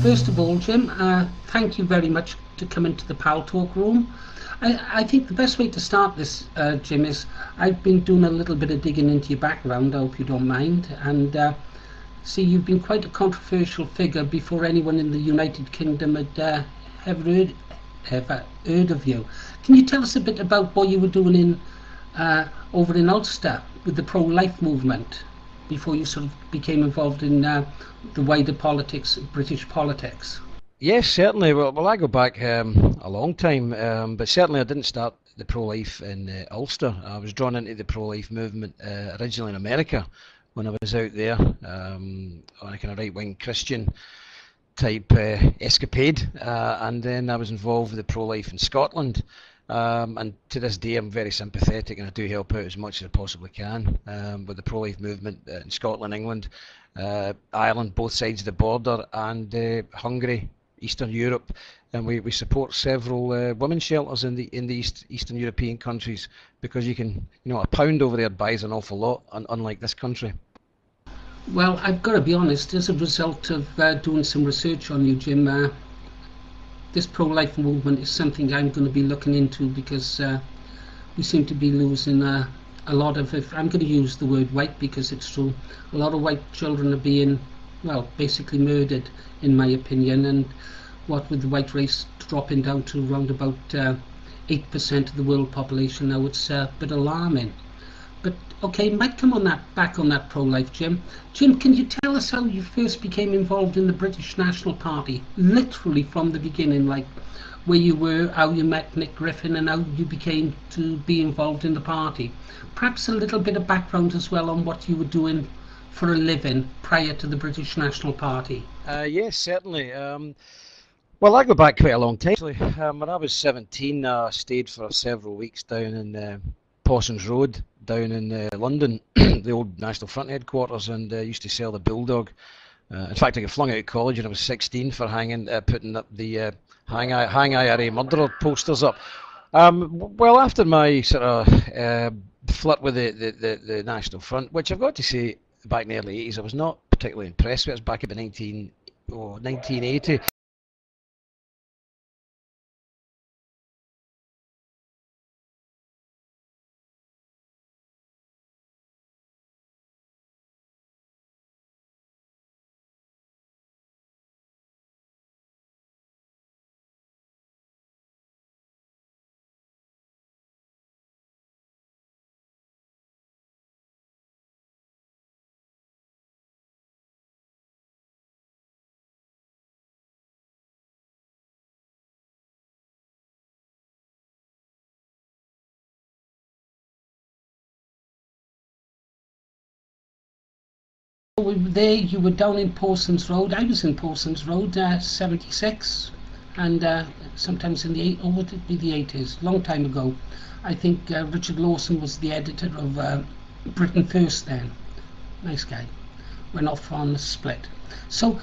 First of all, Jim, thank you very much to come into the Pal Talk room. I think the best way to start this, Jim, is I've been doing a little bit of digging into your background. I hope you don't mind. And see, you've been quite a controversial figure before anyone in the United Kingdom had ever heard of you. Can you tell us a bit about what you were doing over in Ulster with the pro-life movement before you sort of became involved in the wider politics, British politics? Yes, certainly. Well, I go back a long time, but certainly I didn't start the pro-life in Ulster. I was drawn into the pro-life movement originally in America when I was out there on a kind of right-wing Christian type escapade, and then I was involved with the pro-life in Scotland. And to this day, I'm very sympathetic, and I do help out as much as I possibly can with the pro-life movement in Scotland, England, Ireland, both sides of the border, and Hungary, Eastern Europe, and we support several women's shelters in the Eastern European countries because a pound over there buys an awful lot, unlike this country. Well, I've got to be honest, as a result of doing some research on you, Jim, this pro-life movement is something I'm going to be looking into because we seem to be losing a lot of, if I'm going to use the word white because it's true, a lot of white children are being, well, basically murdered, in my opinion, and what with the white race dropping down to around about 8% of the world population now, it's a bit alarming. But okay, might come on back on that pro-life, Jim. Jim, can you tell us how you first became involved in the British National Party, literally from the beginning, like where you were, how you met Nick Griffin, and how you became to be involved in the party? Perhaps a little bit of background as well on what you were doing for a living prior to the British National Party. Yes, certainly. Well, I go back quite a long time. Actually, when I was 17, I stayed for several weeks down in Parsons Road, down in London, the old National Front headquarters, and used to sell the Bulldog. In fact, I got flung out of college when I was 16 for putting up the Hang IRA Murderer posters up. Well, after my sort of flirt with the National Front, which I've got to say, back in the early 80s, I was not particularly impressed with. It was back in 1980. We were there, you were down in Parsons Road. I was in Parsons Road, 76, and sometimes in the would it be the 80s, long time ago. I think Richard Lawson was the editor of Britain First then. Nice guy. Went off on a split. So,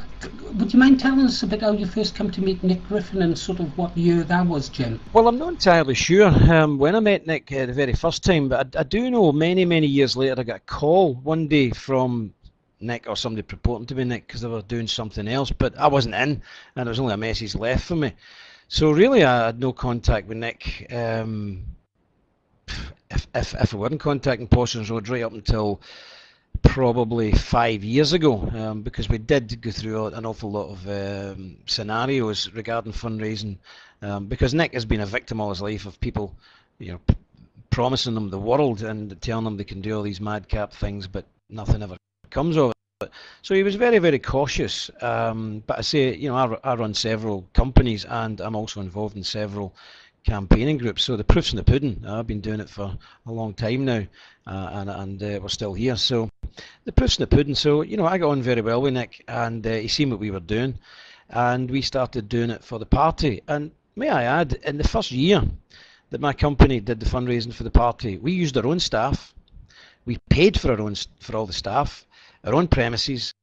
would you mind telling us a bit how you first come to meet Nick Griffin and sort of what year that was, Jim? Well, I'm not entirely sure when I met Nick the very first time, but I do know many years later I got a call one day from Nick or somebody purporting to be Nick because they were doing something else, but I wasn't in, and there was only a message left for me. So really, I had no contact with Nick. If I were in contact in Parsons Road right up until probably 5 years ago, because we did go through an awful lot of scenarios regarding fundraising, because Nick has been a victim all his life of people, promising them the world and telling them they can do all these madcap things, but nothing ever comes of it. So he was very cautious. But I say, I run several companies and I'm also involved in several campaigning groups. So the proof's in the pudding. I've been doing it for a long time now, and we're still here. So the proof's in the pudding. So I got on very well with Nick, and he seen what we were doing, and we started doing it for the party. And may I add, in the first year that my company did the fundraising for the party, we used our own staff. We paid for all the staff, our own premises,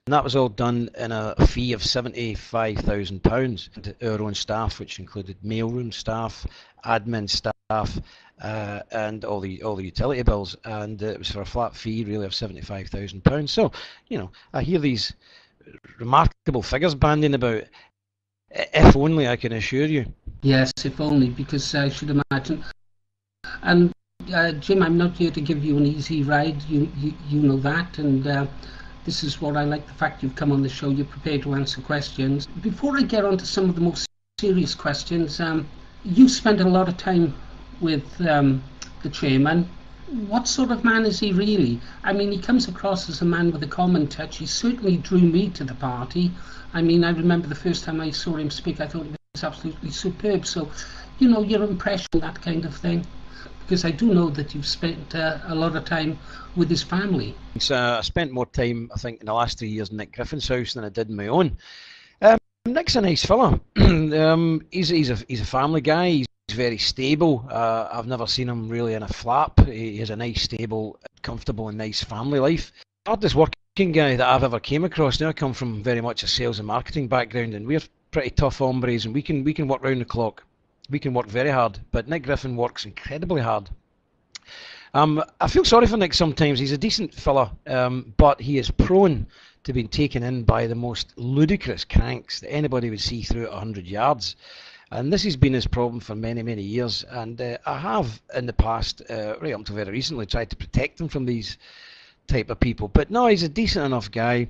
and that was all done in a fee of £75,000. Our own staff, which included mailroom staff, admin staff, and all the utility bills, and it was for a flat fee really of £75,000. So, I hear these remarkable figures bandying about. If only, I can assure you. Yes, if only, because I should imagine. And Jim, I'm not here to give you an easy ride. You know that, and this is what I like, the fact you've come on the show. You're prepared to answer questions. Before I get on to some of the most serious questions, you spent a lot of time with the chairman. What sort of man is he really? I mean, he comes across as a man with a common touch. He certainly drew me to the party. I mean, I remember the first time I saw him speak, I thought he was absolutely superb. So, you know, your impression, that kind of thing. Because I do know that you've spent a lot of time with his family. So I spent more time, I think, in the last 3 years in Nick Griffin's house than I did in my own. Nick's a nice fella. He's a family guy. He's very stable. I've never seen him really in a flap. He has a nice, stable, comfortable and nice family life. Hardest working guy that I've ever came across. Now I come from very much a sales and marketing background, and we're pretty tough hombres, and we can work round the clock. We can work very hard, but Nick Griffin works incredibly hard. I feel sorry for Nick sometimes. He's a decent fella, but he is prone to being taken in by the most ludicrous cranks that anybody would see through at 100 yards. And this has been his problem for many, many years. And I have, in the past, right up until very recently, tried to protect him from these type of people. But no, he's a decent enough guy.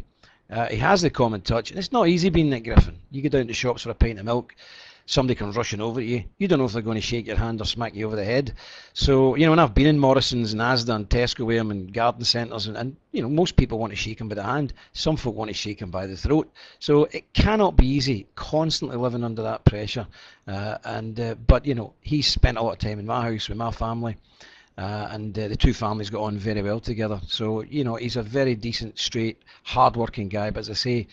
He has the common touch, and it's not easy being Nick Griffin. You go down to shops for a pint of milk, somebody comes rushing over to you. You don't know if they're going to shake your hand or smack you over the head. So, you know, and I've been in Morrison's and Asda and Tesco with him and garden centres, and, you know, most people want to shake him by the hand. Some folk want to shake him by the throat. So it cannot be easy, constantly living under that pressure. But, you know, he's spent a lot of time in my house with my family. And the two families got on very well together. So, you know, he's a very decent, straight, hard-working guy. But as I say,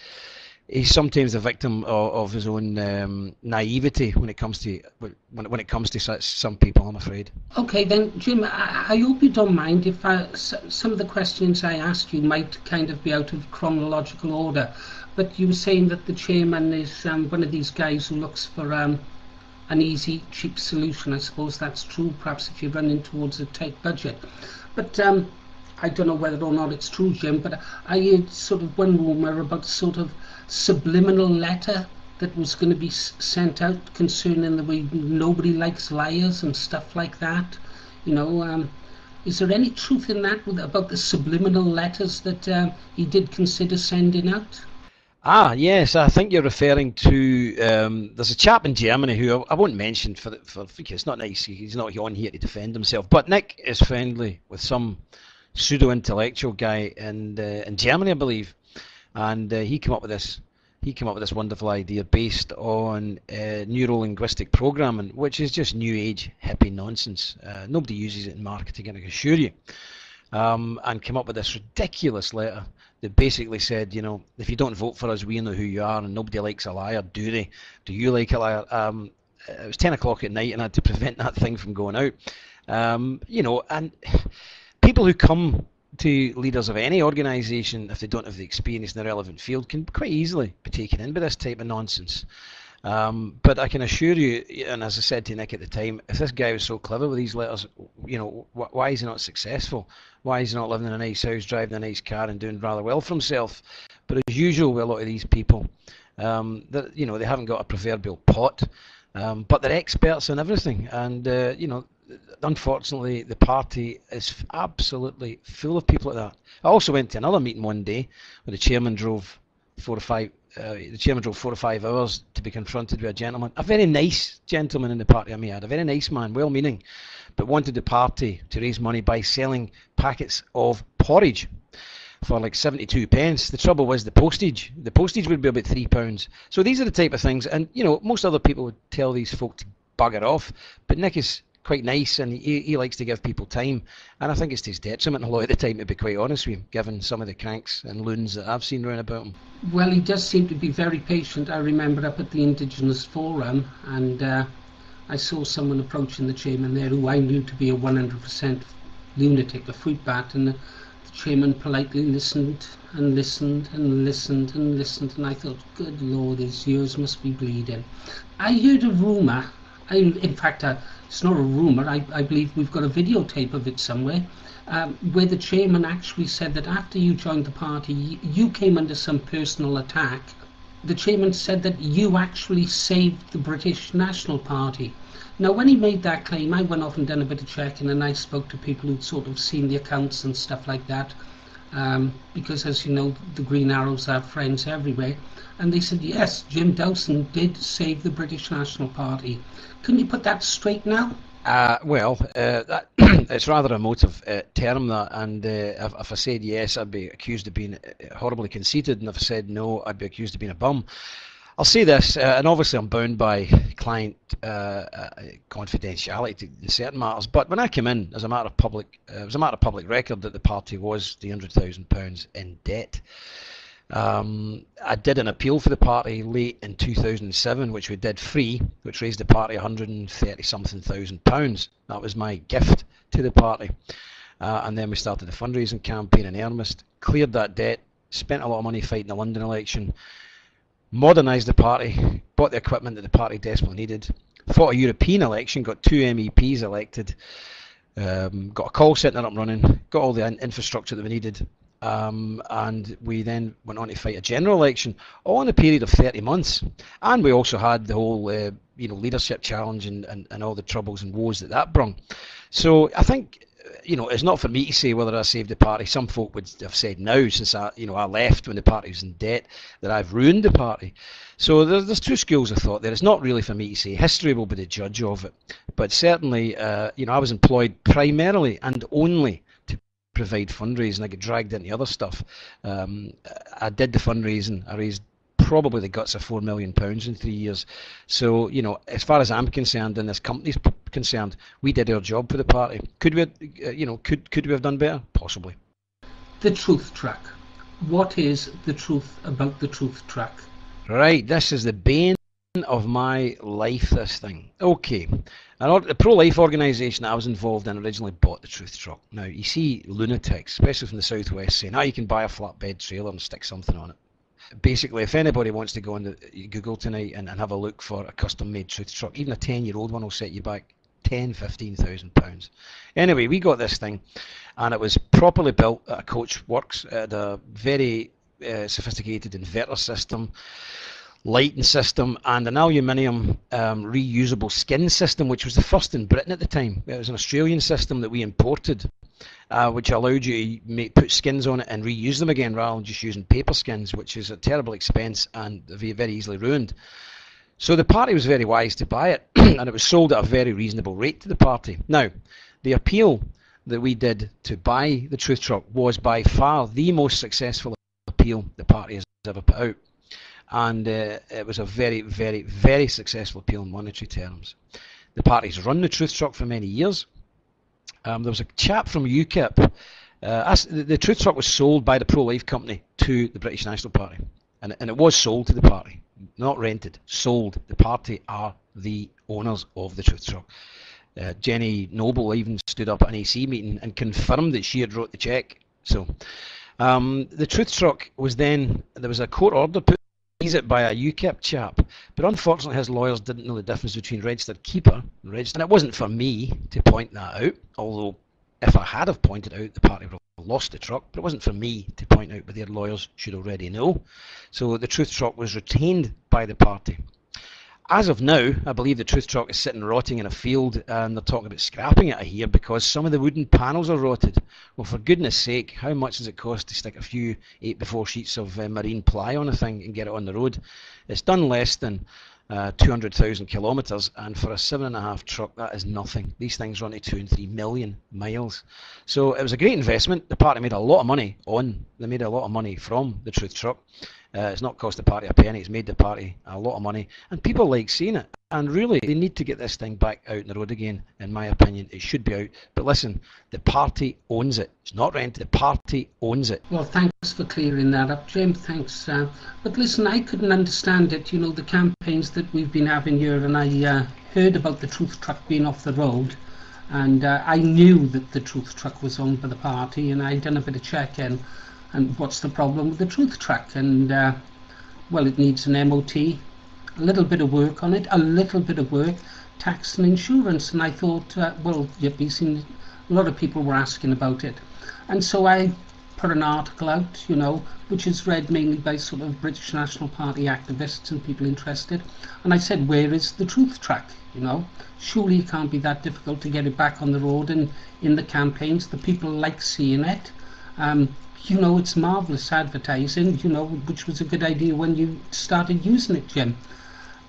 he's sometimes the victim of his own naivety when it comes to some people, I'm afraid. Okay, then, Jim, I hope you don't mind if some of the questions I asked you might kind of be out of chronological order. But you were saying that the chairman is one of these guys who looks for an easy, cheap solution. I suppose that's true, perhaps if you're running towards a tight budget. But I don't know whether or not it's true, Jim, but I heard sort of one rumour about sort of subliminal letter that was going to be sent out concerning the way nobody likes liars and stuff like that. You know, is there any truth in that about the subliminal letters that he did consider sending out? Ah, yes, I think you're referring to, there's a chap in Germany who I won't mention for it's not nice, he's not on here to defend himself, but Nick is friendly with some pseudo-intellectual guy in Germany, I believe, and he came up with this wonderful idea based on neuro-linguistic programming, which is just new age hippie nonsense. Nobody uses it in marketing, I can assure you. And came up with this ridiculous letter that basically said, you know, if you don't vote for us, we know who you are, and nobody likes a liar, do they? Do you like a liar? It was 10 o'clock at night, and I had to prevent that thing from going out. You know, and people who come to leaders of any organisation, if they don't have the experience in the relevant field, can quite easily be taken in by this type of nonsense. But I can assure you, and as I said to Nick at the time, if this guy was so clever with these letters, you know, why is he not successful? Why is he not living in a nice house, driving a nice car, and doing rather well for himself? But as usual with a lot of these people, that, you know, they haven't got a proverbial pot, but they're experts in everything. And you know, unfortunately, the party is absolutely full of people like that. I also went to another meeting one day where the chairman drove 4 or 5 hours to be confronted with a gentleman, a very nice gentleman in the party I may add, a very nice man, well-meaning, but wanted the party to raise money by selling packets of porridge for like 72 pence. The trouble was the postage. The postage would be about £3. So these are the type of things, and you know, most other people would tell these folk to bugger off, but Nick is quite nice, and he likes to give people time, and I think it's to his detriment a lot of the time, to be quite honest with him, given some of the cranks and loons that I've seen round about him. Well, he does seem to be very patient. I remember up at the Indigenous Forum, and I saw someone approaching the chairman there who I knew to be a 100% lunatic, a fruit bat, and the chairman politely listened and listened and listened and listened, and I thought, good Lord, his ears must be bleeding. I heard a rumour, in fact, it's not a rumour, I believe we've got a videotape of it somewhere, where the chairman actually said that after you joined the party, you came under some personal attack. The chairman said that you actually saved the British National Party. Now, when he made that claim, I went off and done a bit of checking, and I spoke to people who'd sort of seen the accounts and stuff like that, because, as you know, the Green Arrows have friends everywhere, and they said, yes, Jim Dowson did save the British National Party. Can you put that straight now? That it's rather a emotive term, that, and if I said yes, I'd be accused of being horribly conceited, and if I said no, I'd be accused of being a bum. I'll say this, and obviously I'm bound by client confidentiality in certain matters, but when I came in, as a matter of public, it was a matter of public record that the party was £300,000 in debt. I did an appeal for the party late in 2007, which we did free, which raised the party £130-something thousand. That was my gift to the party. And then we started the fundraising campaign in earnest, cleared that debt, spent a lot of money fighting the London election, modernised the party, bought the equipment that the party desperately needed, fought a European election, got 2 MEPs elected, got a call centre up and running, got all the infrastructure that we needed. And we then went on to fight a general election, all in a period of 30 months. And we also had the whole leadership challenge and all the troubles and woes that brung. So I think, it's not for me to say whether I saved the party. Some folk would have said now, since I left when the party was in debt, that I've ruined the party. So there's two schools of thought there. It's not really for me to say. History will be the judge of it. But certainly, I was employed primarily and only provide fundraising. I get dragged into other stuff. I did the fundraising. I raised probably the guts of £4 million in 3 years. So, as far as I'm concerned and this company's concerned, we did our job for the party. Could we, could we have done better? Possibly. The truth track. What is the truth about the truth track? Right, this is the bane of my life, this thing. Okay, the pro-life organisation I was involved in originally bought the truth truck. Now, you see lunatics, especially from the southwest, saying, you can buy a flatbed trailer and stick something on it. Basically, if anybody wants to go on Google tonight and have a look for a custom-made truth truck, even a 10-year-old one will set you back £10,000-15,000. Anyway, we got this thing, and it was properly built at a coach works, at a very sophisticated inverter system, lighting system, and an aluminium reusable skin system, which was the first in Britain at the time. It was an Australian system that we imported, which allowed you to put skins on it and reuse them again rather than just using paper skins, which is a terrible expense and very easily ruined. So the party was very wise to buy it, and it was sold at a very reasonable rate to the party. Now, the appeal that we did to buy the truth truck was by far the most successful appeal the party has ever put out. And it was a very, very, very successful appeal in monetary terms. The party's run the truth truck for many years. There was a chap from UKIP. The truth truck was sold by the pro-life company to the British National Party. And it was sold to the party, not rented, sold. The party are the owners of the truth truck. Jenny Noble even stood up at an AC meeting and confirmed that she had wrote the cheque. So the truth truck was then, there was a court order put it by a UKIP chap, but unfortunately his lawyers didn't know the difference between registered keeper and registered, and it wasn't for me to point that out, although if I had have pointed out, the party would have lost the truck, but it wasn't for me to point out, but their lawyers should already know. So the truth truck was retained by the party. As of now, I believe the truth truck is sitting rotting in a field, and they're talking about scrapping it, I hear, because some of the wooden panels are rotted. Well, for goodness sake, how much does it cost to stick a few 8x4 sheets of marine ply on a thing and get it on the road? It's done less than 200,000 kilometres, and for a 7.5 truck, that is nothing. These things run to 2 and 3 million miles. So it was a great investment. The party made a lot of money they made a lot of money from the truth truck. It's not cost the party a penny, it's made the party a lot of money, and people like seeing it, and really they need to get this thing back out on the road again. In my opinion, it should be out, but listen, the party owns it. It's not rented, the party owns it. Well, thanks for clearing that up, Jim. Thanks. But listen, I couldn't understand it, the campaigns that we've been having here, and I heard about the truth truck being off the road, and I knew that the truth truck was owned by the party, and I'd done a bit of checking. And what's the problem with the truth track? And well, it needs an MOT, a little bit of work on it, tax and insurance. And I thought, well, you've seen A lot of people were asking about it. And so I put an article out, which is read mainly by sort of British National Party activists and people interested. And I said, where is the truth track? Surely it can't be that difficult to get it back on the road and in the campaigns. The people like seeing it. It's marvellous advertising, which was a good idea when you started using it, Jim.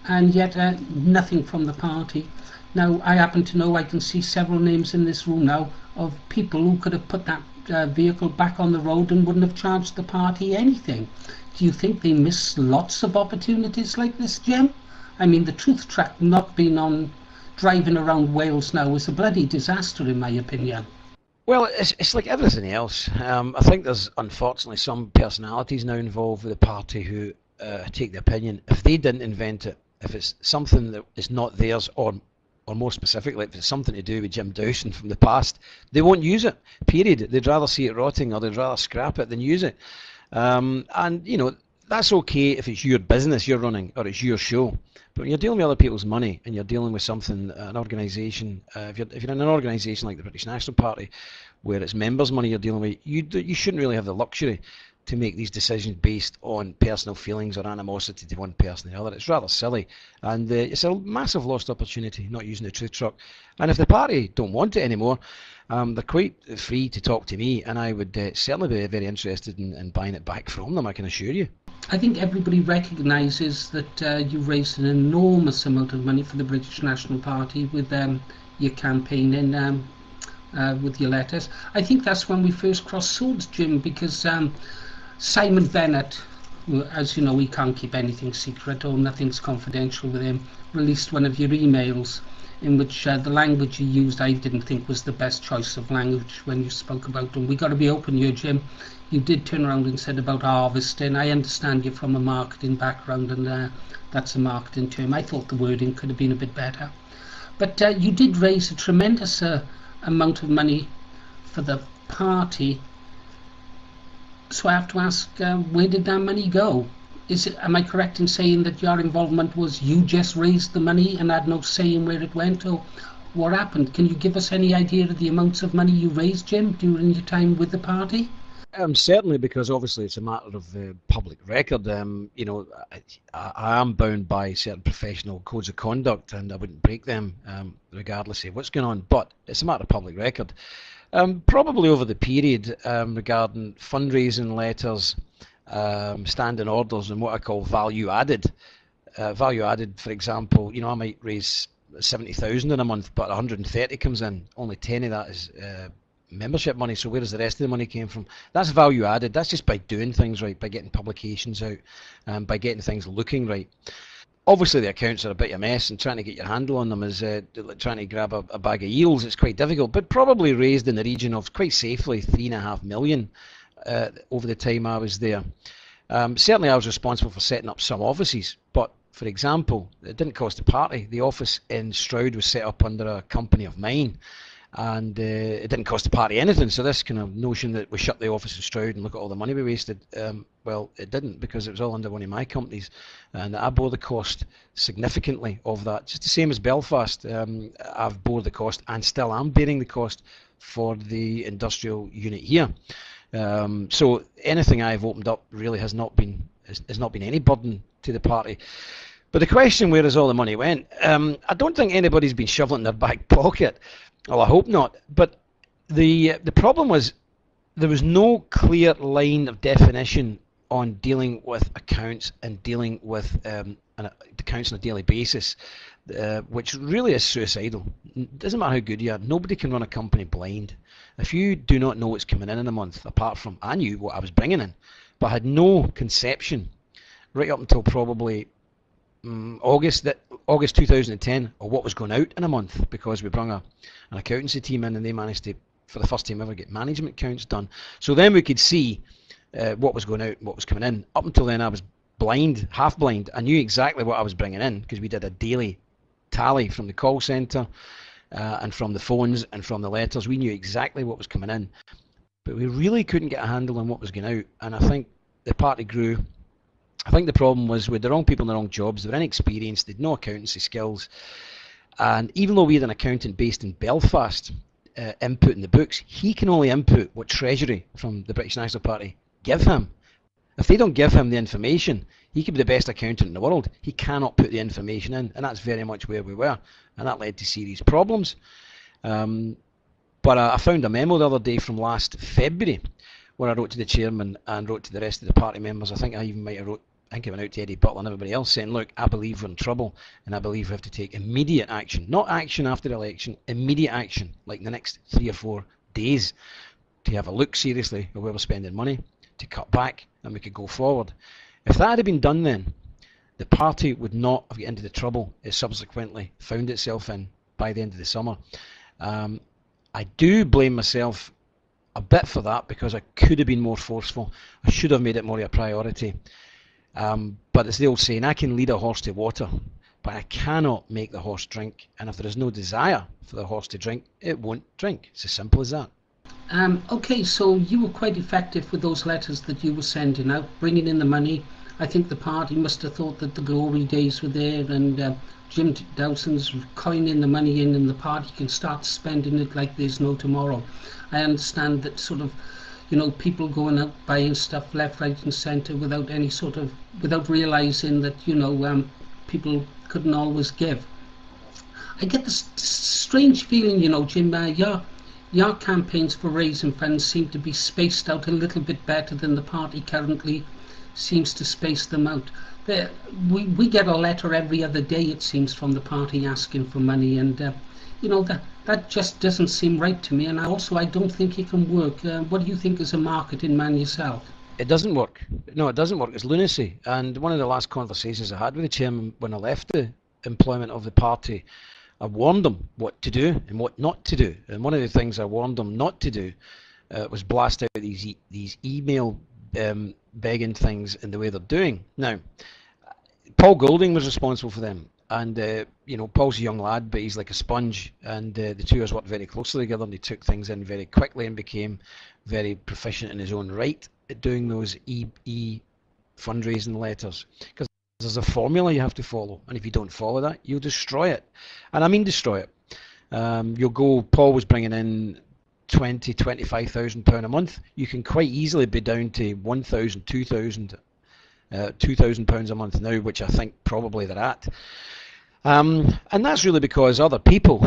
And yet nothing from the party. Now, I happen to know I can see several names in this room now of people who could have put that vehicle back on the road and wouldn't have charged the party anything. Do you think they miss lots of opportunities like this, Jim? I mean, the truth track not being on driving around Wales now is a bloody disaster, in my opinion. Well, it's like everything else. I think there's unfortunately some personalities now involved with the party who take the opinion, if they didn't invent it, if it's something that is not theirs, or more specifically, if it's something to do with Jim Dowson from the past, they won't use it, period. They'd rather see it rotting, or they'd rather scrap it than use it. And, that's okay if it's your business you're running, or it's your show. But when you're dealing with other people's money, and you're dealing with something, an organisation, if you're in an organisation like the British National Party, where it's members' money you're dealing with, you shouldn't really have the luxury to make these decisions based on personal feelings or animosity to one person or the other. It's rather silly, and it's a massive lost opportunity not using the truth truck. And if the party don't want it anymore, they're quite free to talk to me, and I would certainly be very interested in buying it back from them, I can assure you. I think everybody recognises that you've raised an enormous amount of money for the British National Party with your campaigning, with your letters. I think that's when we first crossed swords, Jim, because Simon Bennett, as you know, he can't keep anything secret or nothing's confidential with him, released one of your emails in which the language you used I didn't think was the best choice of language when you spoke about them. We got to be open here, Jim. You did turn around and said about harvesting. I understand you're from a marketing background, and that's a marketing term. I thought the wording could have been a bit better. But you did raise a tremendous amount of money for the party. So I have to ask, where did that money go? Am I correct in saying that your involvement was you just raised the money and had no say in where it went, or what happened? Can you give us any idea of the amounts of money you raised, Jim, during your time with the party? Certainly, because obviously it's a matter of public record. I am bound by certain professional codes of conduct, and I wouldn't break them regardless of what's going on. But it's a matter of public record. Probably over the period regarding fundraising letters, standing orders, and what I call value added. Value added, for example, I might raise 70,000 in a month, but 130 comes in. Only 10 of that is membership money. So where does the rest of the money came from? That's value added. That's just by doing things right, by getting publications out, by getting things looking right. Obviously the accounts are a bit of a mess, and trying to get your handle on them is like trying to grab a bag of eels. It's quite difficult, but probably raised in the region of, quite safely, 3.5 million over the time I was there. Certainly I was responsible for setting up some offices, but for example, it didn't cost the party. The office in Stroud was set up under a company of mine, and it didn't cost the party anything. So this kind of notion that we shut the office in Stroud and look at all the money we wasted, well, it didn't, because it was all under one of my companies, and I bore the cost significantly of that. Just the same as Belfast, I've bore the cost, and still am bearing the cost for the industrial unit here. So anything I've opened up really has not been any burden to the party. But the question, where has all the money went? I don't think anybody's been shoveling their back pocket. Well, I hope not. But the problem was there was no clear line of definition on dealing with accounts and dealing with accounts on a daily basis, which really is suicidal. It doesn't matter how good you are. Nobody can run a company blind. If you do not know what's coming in a month, apart from I knew what I was bringing in, but I had no conception right up until probably August 2010 of what was going out in a month, because we brought an accountancy team in, and they managed to, for the first time ever, get management accounts done. So then we could see what was going out and what was coming in. Up until then I was blind, half blind. I knew exactly what I was bringing in because we did a daily tally from the call centre and from the phones and from the letters. We knew exactly what was coming in, but we really couldn't get a handle on what was going out. And I think the party grew. I think the problem was with the wrong people in the wrong jobs. They were inexperienced, they had no accountancy skills. And even though we had an accountant based in Belfast, input in the books. He can only input what Treasury from the British National Party give him. If they don't give him the information, he could be the best accountant in the world. He cannot put the information in, and that's very much where we were, and that led to serious problems. But I found a memo the other day from last February where I wrote to the chairman and wrote to the rest of the party members. I think I even might have wrote, I think I went out to Eddie Butler and everybody else saying, look, I believe we're in trouble and I believe we have to take immediate action. Not action after the election, immediate action, like the next 3 or 4 days, to have a look seriously at where we're spending money, to cut back, and we could go forward. If that had been done then, the party would not have got into the trouble it subsequently found itself in by the end of the summer. I do blame myself a bit for that because I could have been more forceful. I should have made it more a priority. But it's the old saying, I can lead a horse to water, but I cannot make the horse drink. And if there is no desire for the horse to drink, it won't drink. It's as simple as that. Okay, so you were quite effective with those letters that you were sending out, bringing in the money. I think the party must have thought that the glory days were there, and Jim Dowson's coining the money in, and the party can start spending it like there's no tomorrow. I understand that sort of, people going out buying stuff left, right and centre without any sort of, without realising that, people couldn't always give. I get this strange feeling, Jim, your campaigns for raising funds seem to be spaced out a little bit better than the party currently seems to space them out. We get a letter every other day, it seems, from the party asking for money, and that just doesn't seem right to me, and I don't think it can work. What do you think as a marketing man yourself? It doesn't work. No, it doesn't work. It's lunacy. And one of the last conversations I had with the chairman when I left the employment of the party, I warned them what to do and what not to do. And one of the things I warned them not to do was blast out these email begging things in the way they're doing. Now, Paul Goulding was responsible for them. And, Paul's a young lad, but he's like a sponge. And the two of us worked very closely together, and he took things in very quickly and became very proficient in his own right at doing those fundraising letters. Because there's a formula you have to follow. And if you don't follow that, you'll destroy it. And I mean destroy it. Paul was bringing in £25,000 a month. You can quite easily be down to £1,000, £2,000 a month now, which I think probably they're at. And that's really because other people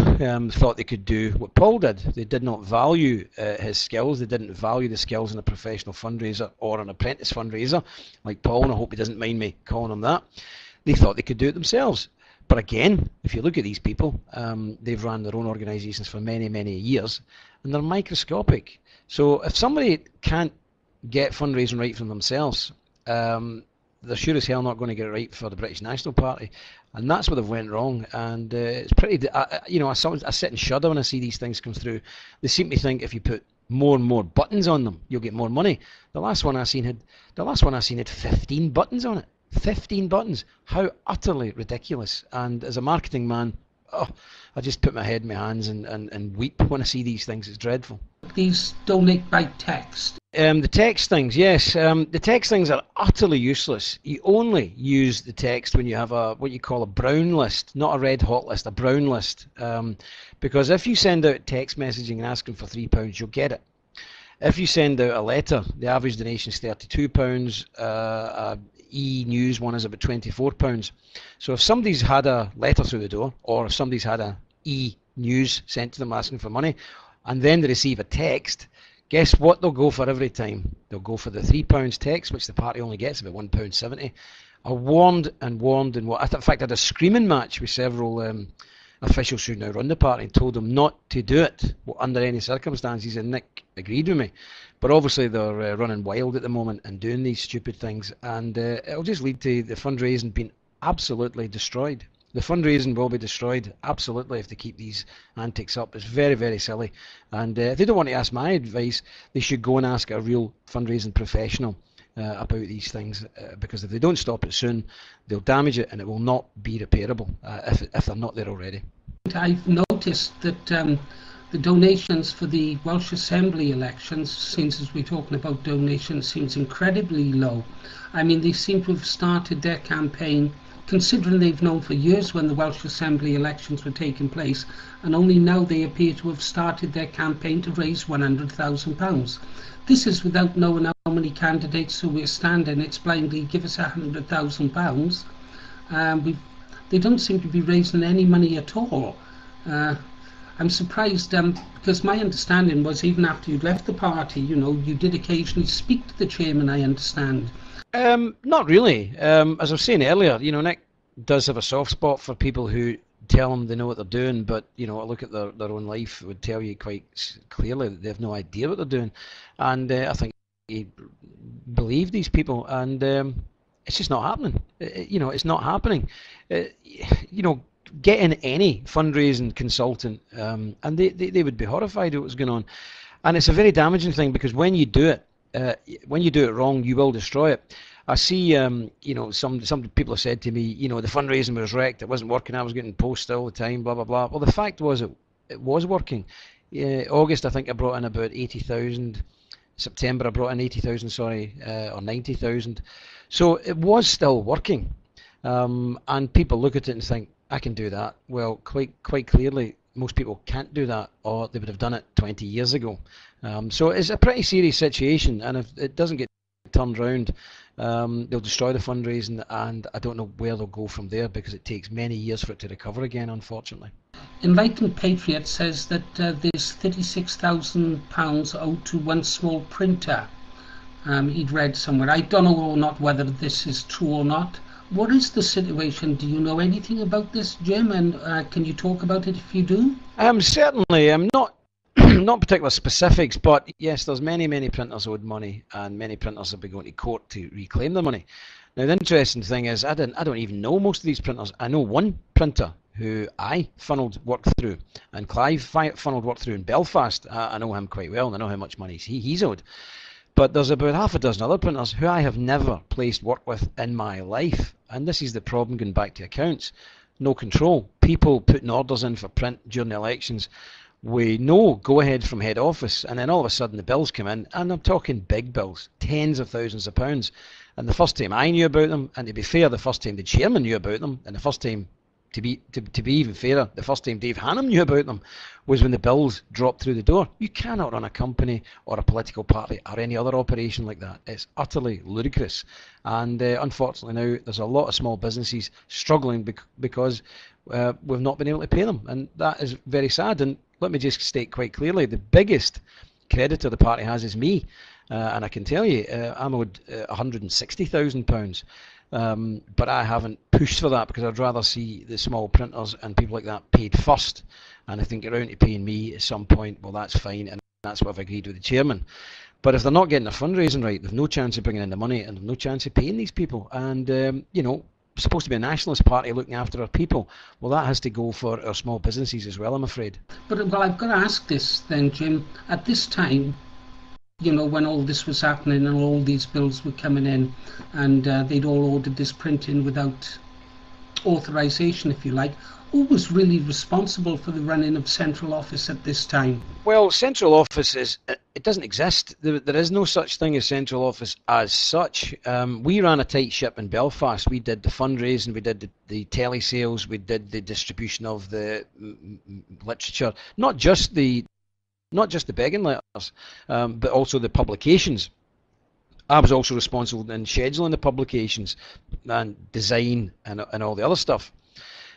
thought they could do what Paul did. They did not value his skills. They didn't value the skills in a professional fundraiser or an apprentice fundraiser like Paul, and I hope he doesn't mind me calling him that. They thought they could do it themselves. But again, if you look at these people, they've run their own organisations for many, many years, and they're microscopic. So if somebody can't get fundraising right from themselves, they're sure as hell not going to get it right for the British National Party, and that's where they've went wrong. And it's pretty, I sit and shudder when I see these things come through. They seem to think if you put more and more buttons on them, you'll get more money. The last one I seen had 15 buttons on it. 15 buttons. How utterly ridiculous. And as a marketing man, I just put my head in my hands and weep when I see these things. It's dreadful. These donate by text. The text things, yes. The text things are utterly useless. You only use the text when you have what you call a brown list, not a red hot list, a brown list. Because if you send out text messaging and asking for £3, you'll get it. If you send out a letter, the average donation is £32. E-news one is about £24. So if somebody's had a letter through the door, or if somebody's had a e-news sent to them asking for money, and then they receive a text, guess what they'll go for every time? They'll go for the £3 text, which the party only gets about £1.70. I warned and warned and warned. In fact, I had a screaming match with several officials who now run the party and told them not to do it under any circumstances, and Nick agreed with me. But obviously they're running wild at the moment and doing these stupid things, and it'll just lead to the fundraising being absolutely destroyed. The fundraising will be destroyed, absolutely, if they keep these antics up. It's very, very silly. And if they don't want to ask my advice, they should go and ask a real fundraising professional about these things, because if they don't stop it soon, they'll damage it and it will not be repairable if they're not there already. I've noticed that the donations for the Welsh Assembly elections, since we're talking about donations, seems incredibly low. I mean, they seem to have started their campaign considering they've known for years when the Welsh Assembly elections were taking place, and only now they appear to have started their campaign to raise £100,000. This is without knowing how many candidates who we're standing. It's blindly give us £100,000. They don't seem to be raising any money at all. I'm surprised because my understanding was even after you'd left the party, you did occasionally speak to the chairman, I understand. Not really. As I was saying earlier, Nick does have a soft spot for people who tell him they know what they're doing, but a look at their own life would tell you quite clearly that they have no idea what they're doing. And I think he believed these people, and it's just not happening. It's not happening. Get in any fundraising consultant, and they would be horrified at what's going on. And it's a very damaging thing, because when you do it wrong, you will destroy it. I see, some people have said to me, the fundraising was wrecked, it wasn't working, I was getting posts all the time, blah, blah, blah. Well, the fact was it was working. August, I think I brought in about 80,000. September, I brought in 80,000, or 90,000. So it was still working. And people look at it and think, I can do that. Well, quite clearly, most people can't do that, or they would have done it 20 years ago. So it's a pretty serious situation, and if it doesn't get turned round, they'll destroy the fundraising, and I don't know where they'll go from there, because it takes many years for it to recover again, unfortunately. Enlightened Patriot says that there's £36,000 owed to one small printer. He'd read somewhere. I don't know or not whether this is true or not. What is the situation? Do you know anything about this, Jim? And can you talk about it if you do? Certainly. I'm not not particular specifics, but yes, there's many printers owed money, and many printers have been going to court to reclaim their money. Now, the interesting thing is, I don't even know most of these printers. I know one printer who I funneled work through, and Clive funneled work through in Belfast. I know him quite well, and I know how much money he's owed. But there's about half a dozen other printers who I have never placed work with in my life. And this is the problem going back to accounts. No control. People putting orders in for print during the elections. We know go ahead from head office, and then all of a sudden the bills come in, and I'm talking big bills, tens of thousands of pounds. And the first time I knew about them, and to be fair, the first time the chairman knew about them, and the first time, to be even fairer, the first time Dave Hannam knew about them was when the bills dropped through the door. You cannot run a company or a political party or any other operation like that. It's utterly ludicrous. And unfortunately now there's a lot of small businesses struggling because we've not been able to pay them. And that is very sad. And let me just state quite clearly, the biggest creditor the party has is me. And I can tell you, I'm owed £160,000. But I haven't pushed for that, because I'd rather see the small printers and people like that paid first. And I think you're around to paying me at some point, well, that's fine, and that's what I've agreed with the chairman. But if they're not getting their fundraising right, they've no chance of bringing in the money, and they've no chance of paying these people. And, supposed to be a nationalist party looking after our people. Well, that has to go for our small businesses as well, I'm afraid. But, well, I've got to ask this then, Jim. At this time, when all this was happening and all these bills were coming in, and they'd all ordered this printing without authorization, if you like, who was really responsible for the running of central office at this time? Well, central office it doesn't exist. There is no such thing as central office as such. We ran a tight ship in Belfast. We did the fundraising, we did the telesales, we did the distribution of the literature, not just the begging letters, but also the publications. I was also responsible in scheduling the publications and design and all the other stuff.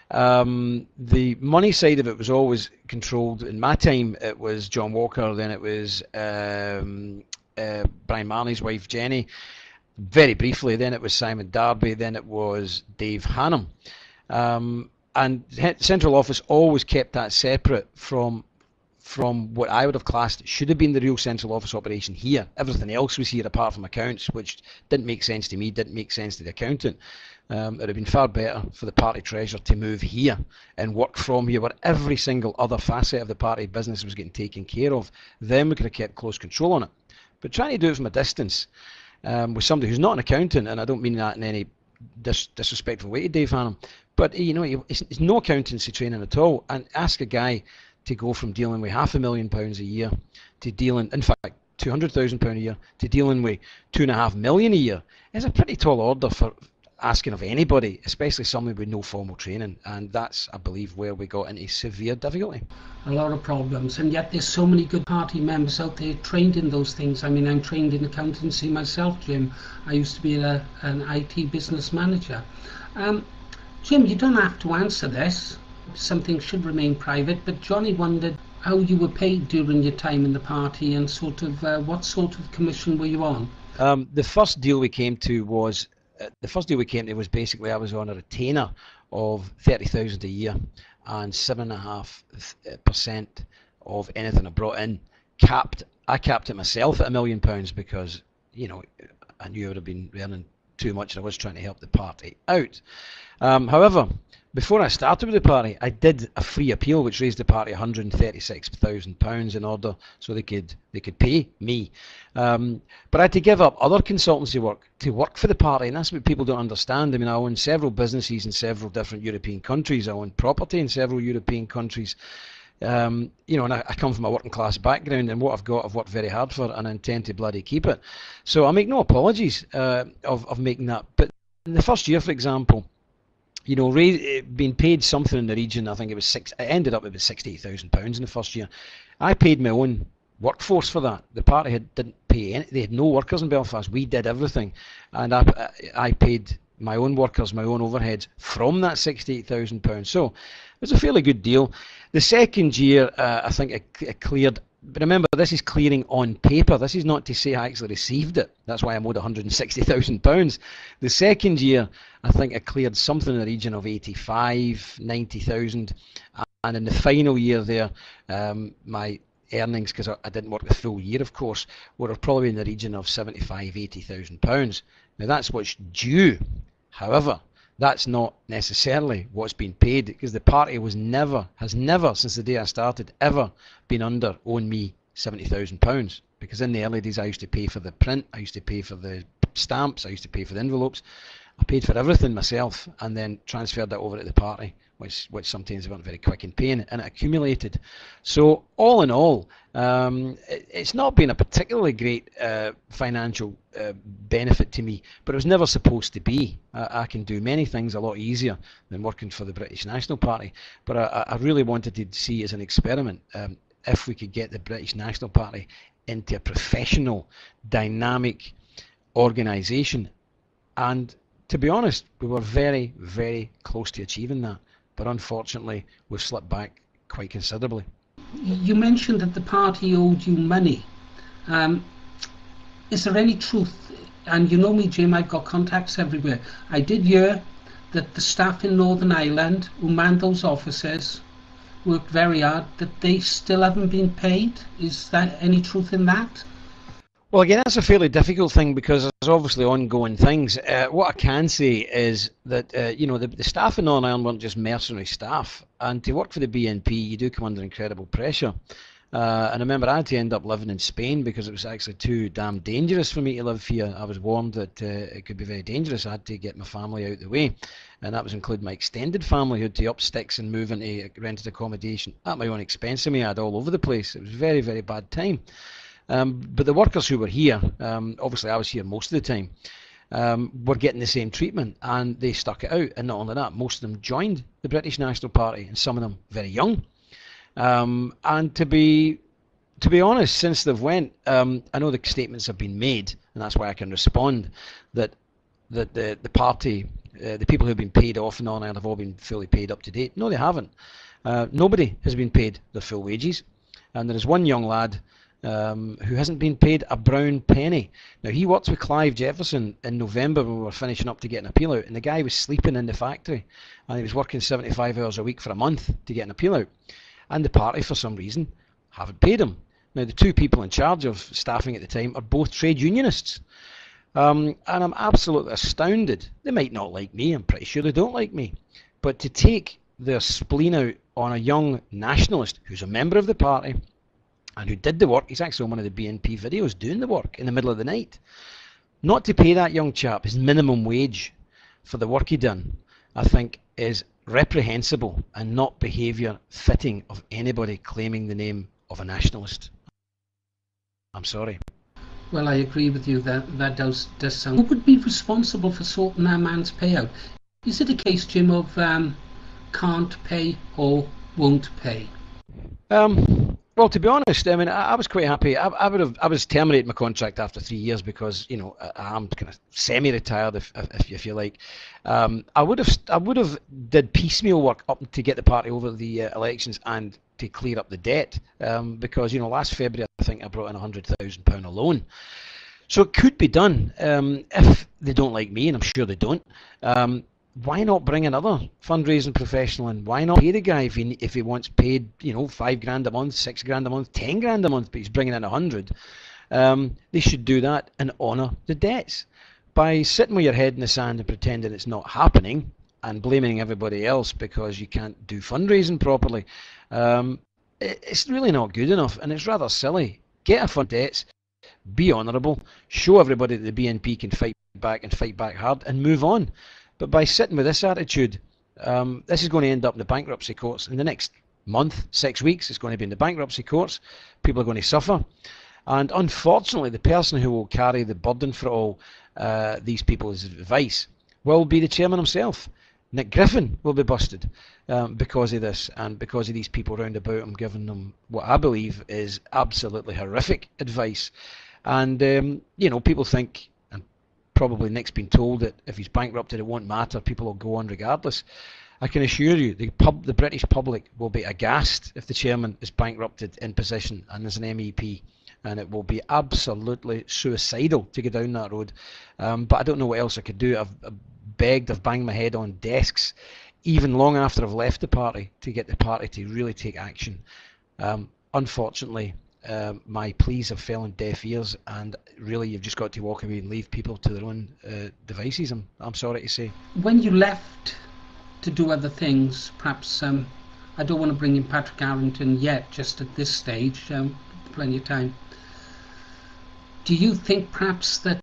The money side of it was always controlled. In my time, it was John Walker, then it was Brian Marley's wife, Jenny. Very briefly, then it was Simon Darby, then it was Dave Hannam. And central office always kept that separate from what I would have classed should have been the real central office operation here. Everything else was here apart from accounts, which didn't make sense to me, didn't make sense to the accountant. It would have been far better for the party treasurer to move here and work from here, where every single other facet of the party business was getting taken care of. Then we could have kept close control on it. But trying to do it from a distance with somebody who's not an accountant, and I don't mean that in any disrespectful way to Dave Hannam, but it's no accountancy training at all. And ask a guy to go from dealing with £500,000 a year to dealing, in fact, £200,000 a year to dealing with £2.5 million a year is a pretty tall order for asking of anybody, especially someone with no formal training, and that's, I believe, where we got into severe difficulty. A lot of problems, and yet there's so many good party members out there trained in those things. I mean, I'm trained in accountancy myself, Jim. I used to be an IT business manager. Jim, you don't have to answer this. Something should remain private, but Johnny wondered how you were paid during your time in the party, and sort of what sort of commission were you on? The first deal we came to was basically I was on a retainer of 30,000 a year, and 7.5% of anything I brought in capped. I capped it myself at £1,000,000 because I knew I would have been earning too much, and I was trying to help the party out. However, before I started with the party, I did a free appeal which raised the party £136,000 in order so they could pay me. But I had to give up other consultancy work to work for the party, and that's what people don't understand. I mean, I own several businesses in several different European countries. I own property in several European countries. And I come from a working class background, and what I've got I've worked very hard for, and I intend to bloody keep it. So I make no apologies of making that. But in the first year, for example, being paid something in the region, I think it ended up about £68,000 in the first year. I paid my own workforce for that. The party didn't pay any. They had no workers in Belfast. We did everything, and I paid my own workers, my own overheads from that £68,000. So it was a fairly good deal. The second year, I think it cleared. But remember, this is clearing on paper. This is not to say I actually received it. That's why I'm owed £160,000. The second year, I think I cleared something in the region of 85, 90,000. And in the final year there, my earnings, because I didn't work the full year, of course, were probably in the region of 75, 80,000 pounds. Now that's what's due. However, that's not necessarily what's been paid, because the party has never, since the day I started, ever been under owing me £70,000. Because in the early days I used to pay for the print, I used to pay for the stamps, I used to pay for the envelopes. I paid for everything myself, and then transferred that over to the party, which sometimes weren't very quick in paying, and it accumulated. So all in all, it's not been a particularly great financial benefit to me, but it was never supposed to be. I can do many things a lot easier than working for the British National Party, but I really wanted to see it as an experiment if we could get the British National Party into a professional, dynamic organisation. And to be honest, we were very, very close to achieving that, but unfortunately we've slipped back quite considerably. You mentioned that the party owed you money. Is there any truth? And you know me, Jim, I've got contacts everywhere. I did hear that the staff in Northern Ireland who manned those offices worked very hard, that they still haven't been paid. Is there any truth in that? Well, again, that's a fairly difficult thing because there's obviously ongoing things. What I can say is that the staff in Northern Ireland weren't just mercenary staff, and to work for the BNP, you do come under incredible pressure. And I remember I had to end up living in Spain because it was actually too damn dangerous for me to live here. I was warned that it could be very dangerous. I had to get my family out of the way, and that was including my extended family who had to up sticks and move into rented accommodation at my own expense. I had all over the place. It was a very, very bad time. But the workers who were here, obviously I was here most of the time, were getting the same treatment, and they stuck it out. And not only that, most of them joined the British National Party, and some of them very young. And to be honest, since they've went, I know the statements have been made, and that's why I can respond, that the party, the people who've been paid off in Northern Ireland have all been fully paid up to date. No, they haven't. Nobody has been paid their full wages. And there is one young lad who hasn't been paid a brown penny. Now, he worked with Clive Jefferson in November when we were finishing up to get an appeal out, and the guy was sleeping in the factory, and he was working 75 hours a week for a month to get an appeal out. And the party, for some reason, haven't paid him. Now, the two people in charge of staffing at the time are both trade unionists. And I'm absolutely astounded. They might not like me, I'm pretty sure they don't like me. But to take their spleen out on a young nationalist who's a member of the party and who did the work, he's actually on one of the BNP videos doing the work in the middle of the night, not to pay that young chap his minimum wage for the work he done, I think is reprehensible and not behaviour fitting of anybody claiming the name of a nationalist. I'm sorry. Well, I agree with you that does sound. Who would be responsible for sorting that man's payout? Is it a case, Jim, of can't pay or won't pay? Well, to be honest, I mean, I was quite happy. I was terminating my contract after 3 years because, I'm kind of semi-retired, if you like. I would have did piecemeal work up to get the party over the elections and to clear up the debt, because last February I think I brought in £100,000 alone. So it could be done, if they don't like me, and I'm sure they don't. Why not bring another fundraising professional in? Why not pay the guy if he wants paid, £5 grand a month, £6 grand a month, £10 grand a month, but he's bringing in 100? They should do that and honour the debts. By sitting with your head in the sand and pretending it's not happening and blaming everybody else because you can't do fundraising properly, it's really not good enough, and it's rather silly. Get a fund debts, be honourable, show everybody that the BNP can fight back and fight back hard and move on. But by sitting with this attitude, this is going to end up in the bankruptcy courts in the next month, 6 weeks. It's going to be in the bankruptcy courts. People are going to suffer. And unfortunately, the person who will carry the burden for all these people's advice will be the chairman himself. Nick Griffin will be busted because of this and because of these people round about him giving them what I believe is absolutely horrific advice. And, people think, and probably Nick's been told that if he's bankrupted, it won't matter. People will go on regardless. I can assure you, the British public will be aghast if the chairman is bankrupted in position and is an MEP. And it will be absolutely suicidal to go down that road. But I don't know what else I could do. I've begged, I've banged my head on desks, even long after I've left the party, to get the party to really take action. Unfortunately, my pleas have fell on deaf ears, and really you've just got to walk away and leave people to their own devices, I'm sorry to say. When you left to do other things, perhaps, I don't want to bring in Patrick Arrington yet, just at this stage, plenty of time. Do you think perhaps that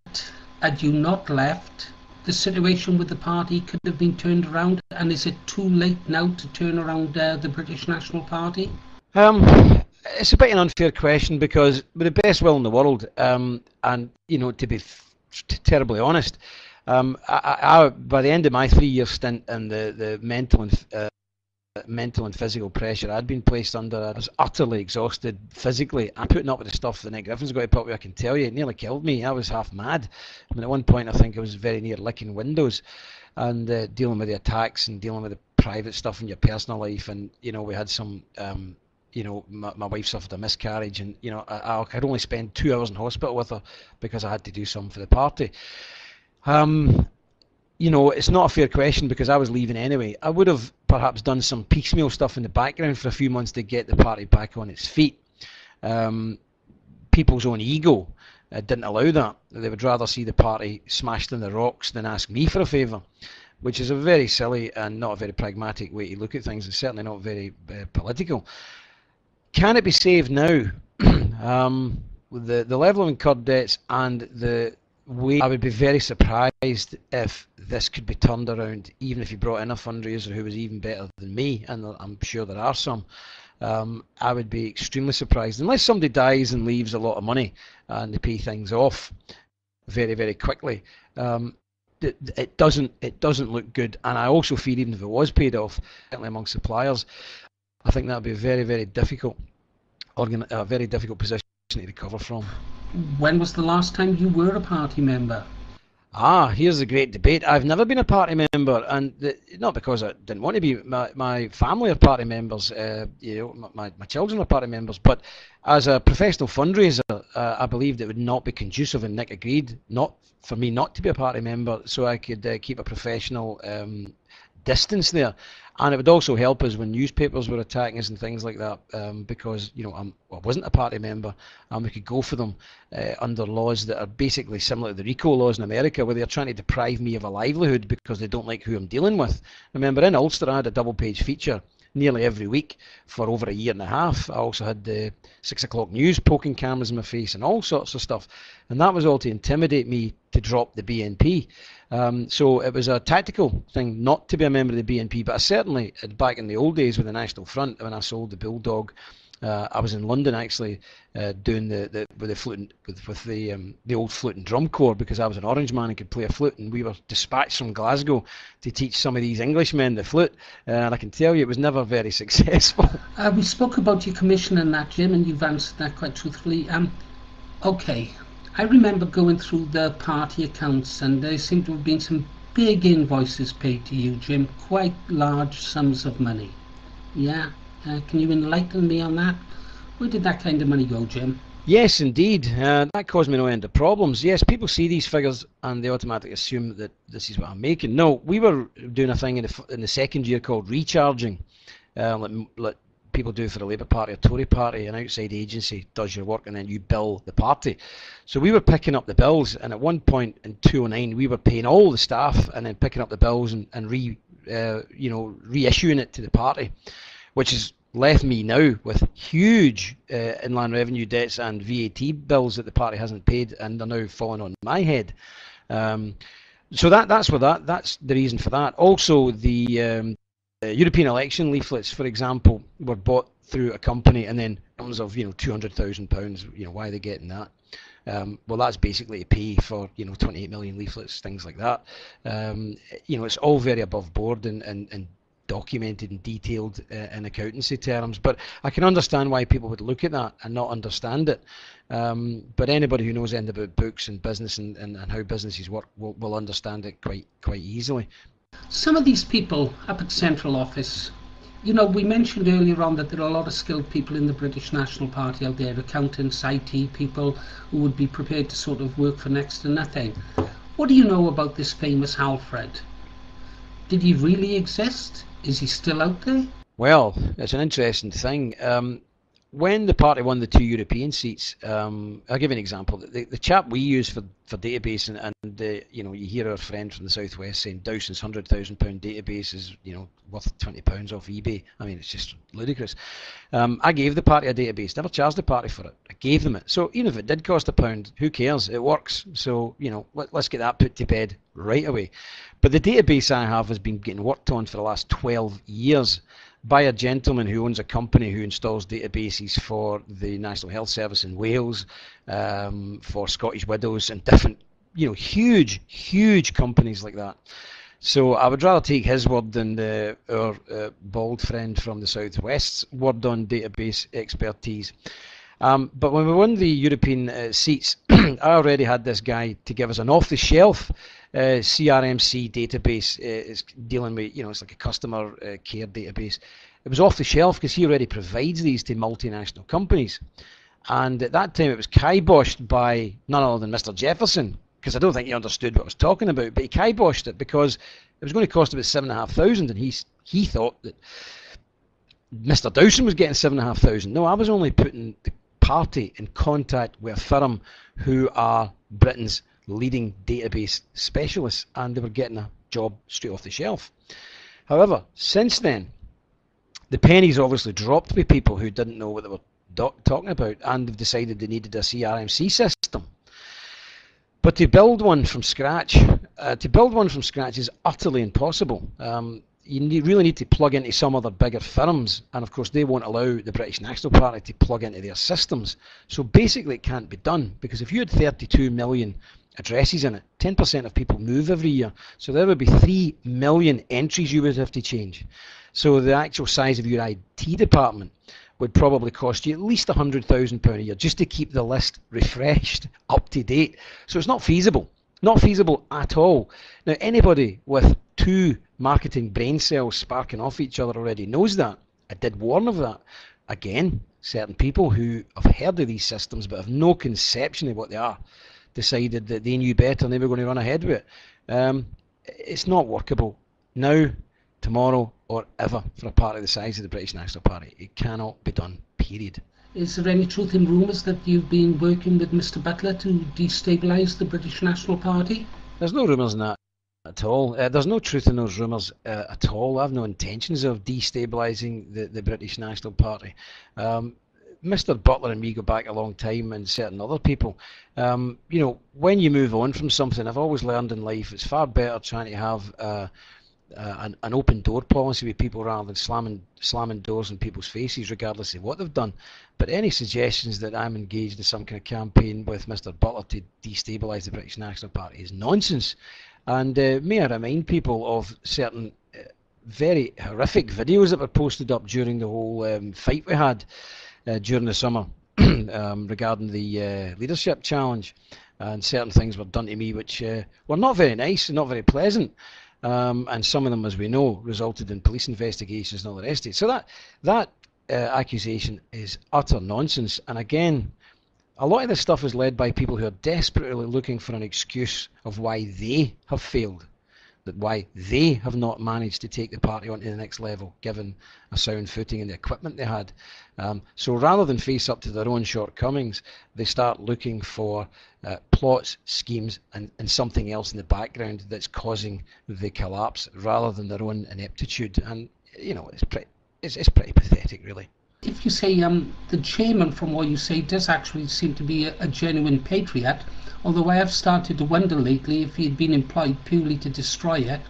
had you not left, the situation with the party could have been turned around? And is it too late now to turn around the British National Party? It's a bit an unfair question, because with the best will in the world, and to be terribly honest, I by the end of my 3-year stint in the mental and physical pressure I'd been placed under, I was utterly exhausted physically. I'm putting up with the stuff that Nick Griffin's got to put up with. I can tell you, it nearly killed me. I was half mad. I mean, at one point I think I was very near licking windows, and dealing with the attacks and dealing with the private stuff in your personal life. And we had some my wife suffered a miscarriage, and I could only spend 2 hours in hospital with her because I had to do something for the party. It's not a fair question, because I was leaving anyway. I would have perhaps done some piecemeal stuff in the background for a few months to get the party back on its feet. People's own ego didn't allow that. They would rather see the party smashed in the rocks than ask me for a favour, which is a very silly and not a very pragmatic way to look at things. It's certainly not very political. Can it be saved now? With the level of incurred debts and the way, I would be very surprised if this could be turned around, even if you brought in a fundraiser who was even better than me, and I'm sure there are some. I would be extremely surprised, unless somebody dies and leaves a lot of money and they pay things off very, very quickly. It doesn't look good, and I also fear even if it was paid off, certainly among suppliers, I think that would be a very, very difficult position to recover from. When was the last time you were a party member? Here's a great debate. I've never been a party member, and not because I didn't want to be. My family are party members. My children are party members. But as a professional fundraiser, I believed it would not be conducive, and Nick agreed not for me not to be a party member, so I could keep a professional distance there. And it would also help us when newspapers were attacking us and things like that, because I wasn't a party member, and we could go for them under laws that are basically similar to the RICO laws in America, where they're trying to deprive me of a livelihood because they don't like who I'm dealing with. Remember, in Ulster I had a double-page feature nearly every week for over a year and a half. I also had the 6 o'clock news poking cameras in my face and all sorts of stuff, and that was all to intimidate me to drop the BNP. So it was a tactical thing not to be a member of the BNP, but I certainly, back in the old days with the National Front, when I sold the Bulldog I was in London actually doing with the flute with the old flute and drum corps, because I was an Orange man and could play a flute, and we were dispatched from Glasgow to teach some of these Englishmen the flute, and I can tell you it was never very successful. We spoke about your commission and that, Jim, and you've answered that quite truthfully. Okay, I remember going through the party accounts, and there seem to have been some big invoices paid to you, Jim, quite large sums of money. Yeah, can you enlighten me on that? Where did that kind of money go, Jim? Yes, indeed. That caused me no end of problems. Yes, people see these figures and they automatically assume that this is what I'm making. No, we were doing a thing in the second year called recharging, like people do for the Labour Party or Tory Party. An outside agency does your work and then you bill the party. So we were picking up the bills, and at one point in 2009 we were paying all the staff and then picking up the bills and reissuing it to the party, which has left me now with huge inland revenue debts and VAT bills that the party hasn't paid, and they're now falling on my head. So that's the reason for that. Also, the European election leaflets, for example, were bought through a company, and then terms of £200,000. Why are they getting that? Well, that's basically to pay for 28 million leaflets, things like that. It's all very above board and documented and detailed in accountancy terms, but I can understand why people would look at that and not understand it. But anybody who knows anything about books and business and how businesses work will understand it quite easily. Some of these people up at central office, we mentioned earlier on that there are a lot of skilled people in the British National Party out there, accountants, IT people who would be prepared to sort of work for next to nothing. What do you know about this famous Alfred? Did he really exist? Is he still out there? Well, it's an interesting thing. When the party won the 2 European seats, I'll give you an example. The chap we use for database, and you hear our friend from the southwest saying Dowson's £100,000 database is worth £20 off eBay. I mean, it's just ludicrous. I gave the party a database, never charged the party for it. I gave them it. So even if it did cost £1, who cares? It works. So let's get that put to bed right away. But the database I have has been getting worked on for the last 12 years. By a gentleman who owns a company who installs databases for the National Health Service in Wales, for Scottish Widows and different, huge companies like that. So I would rather take his word than our bald friend from the southwest's word on database expertise. But when we won the European seats, I already had this guy to give us an off-the-shelf CRMC database. It's dealing with, it's like a customer care database. It was off the shelf because he already provides these to multinational companies. And at that time it was kiboshed by none other than Mr. Jefferson, because I don't think he understood what I was talking about, but he kiboshed it because it was going to cost about £7,500, and he thought that Mr. Dowson was getting £7,500. No, I was only putting the party in contact with a firm who are Britain's leading database specialists, and they were getting a job straight off the shelf. However, since then, the pennies obviously dropped with people who didn't know what they were talking about, and they've decided they needed a CRMC system. But to build one from scratch, is utterly impossible. You really need to plug into some other bigger firms, and of course they won't allow the British National Party to plug into their systems. So basically it can't be done, because if you had 32 million addresses in it, 10% of people move every year, so there would be 3 million entries you would have to change. So the actual size of your IT department would probably cost you at least £100,000 a year just to keep the list refreshed, up to date. So it's not feasible at all. Now, anybody with 2 marketing brain cells sparking off each other already knows that. I did warn of that. Again, certain people who have heard of these systems but have no conception of what they are decided that they knew better and they were going to run ahead with it. It's not workable now, tomorrow, or ever for a party the size of the British National Party. It cannot be done, period. Is there any truth in rumours that you've been working with Mr. Butler to destabilise the British National Party? There's no rumours in that at all. There's no truth in those rumours at all. I have no intentions of destabilising the British National Party. Mr. Butler and me go back a long time, and certain other people. When you move on from something, I've always learned in life it's far better trying to have an open door policy with people rather than slamming doors in people's faces regardless of what they've done. But any suggestions that I'm engaged in some kind of campaign with Mr. Butler to destabilise the British National Party is nonsense. And may I remind people of certain very horrific videos that were posted up during the whole fight we had during the summer regarding the leadership challenge, and certain things were done to me which were not very nice and not very pleasant. And some of them, as we know, resulted in police investigations and all the rest of it. So that accusation is utter nonsense. And again, a lot of this stuff is led by people who are desperately looking for an excuse of why they have failed, that why they have not managed to take the party on to the next level, given a sound footing and the equipment they had. So rather than face up to their own shortcomings, they start looking for plots, schemes, and something else in the background that's causing the collapse, rather than their own ineptitude. And it's pretty pathetic, really. If you say the chairman, from what you say, does actually seem to be a genuine patriot, although I have started to wonder lately if he had been employed purely to destroy it,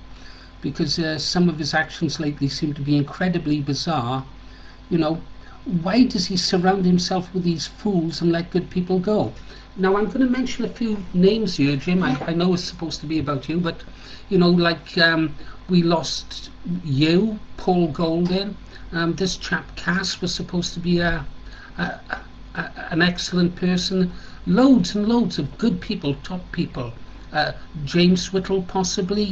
because some of his actions lately seem to be incredibly bizarre. Why does he surround himself with these fools and let good people go? Now, I'm going to mention a few names here, Jim. I know it's supposed to be about you, but, we lost you, Paul Golding. This chap Cass was supposed to be an excellent person. Loads and loads of good people, top people. James Whittle, possibly,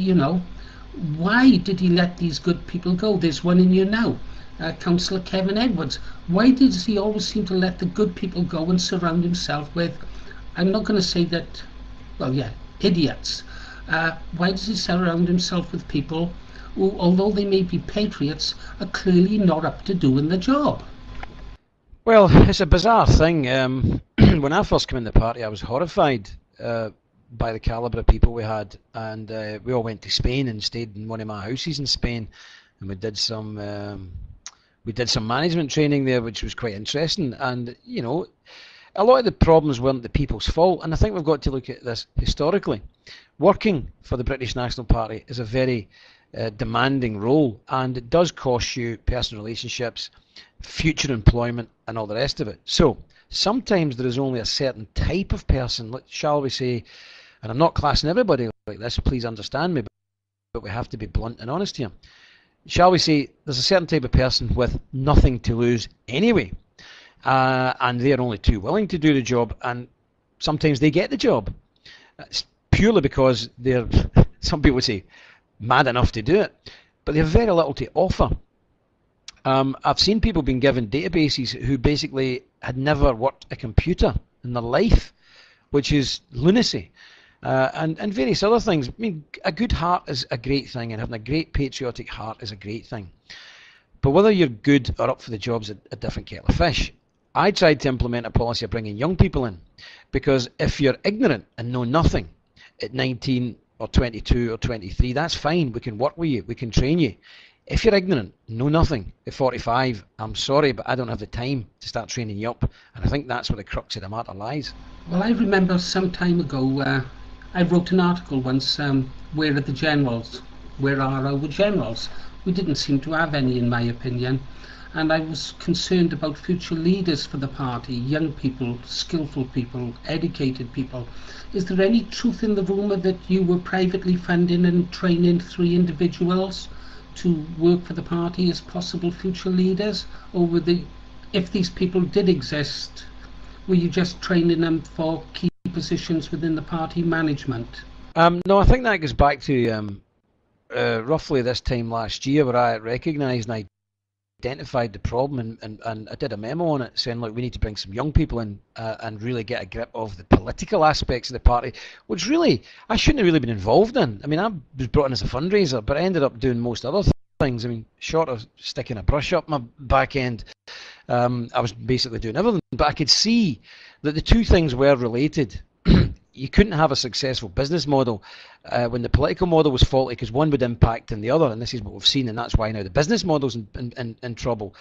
Why did he let these good people go? There's one in here now. Councillor Kevin Edwards. Why does he always seem to let the good people go and surround himself with, I'm not going to say that, idiots. Why does he surround himself with people who, although they may be patriots, are clearly not up to doing the job? Well, it's a bizarre thing. When I first came in the party, I was horrified by the calibre of people we had, and we all went to Spain and stayed in one of my houses in Spain, and we did some management training there, which was quite interesting. And a lot of the problems weren't the people's fault, and I think we've got to look at this historically. Working for the British National Party is a very demanding role, and it does cost you personal relationships, future employment, and all the rest of it. So sometimes there is only a certain type of person, shall we say, and I'm not classing everybody like this, please understand me, but we have to be blunt and honest here. Shall we say there's a certain type of person with nothing to lose anyway, and they're only too willing to do the job, and sometimes they get the job. It's purely because they're, some people would say, mad enough to do it, but they have very little to offer. I've seen people being given databases who basically had never worked a computer in their life, which is lunacy, and various other things. I mean, a good heart is a great thing, and having a great patriotic heart is a great thing. But whether you're good or up for the job's a different kettle of fish. I tried to implement a policy of bringing young people in, because if you're ignorant and know nothing at 19 or 22 or 23, that's fine. We can work with you. We can train you. If you're ignorant, know nothing at 45, I'm sorry, but I don't have the time to start training you up. And I think that's where the crux of the matter lies. Well, I remember some time ago, I wrote an article once, where are the generals? Where are our generals? We didn't seem to have any, in my opinion. And I was concerned about future leaders for the party, young people, skillful people, educated people. Is there any truth in the rumour that you were privately funding and training 3 individuals to work for the party as possible future leaders? Or if these people did exist, were you just training them for key positions within the party management? No, I think that goes back to roughly this time last year, where I recognised and identified the problem, and I did a memo on it saying, look, we need to bring some young people in and really get a grip of the political aspects of the party, which really I shouldn't have really been involved in. I mean, I was brought in as a fundraiser, but I ended up doing most other things. I mean, short of sticking a brush up my back end, I was basically doing everything. But I could see that the two things were related. you couldn't have a successful business model when the political model was faulty, because one would impact on the other, and this is what we've seen, and that's why now the business model's in trouble.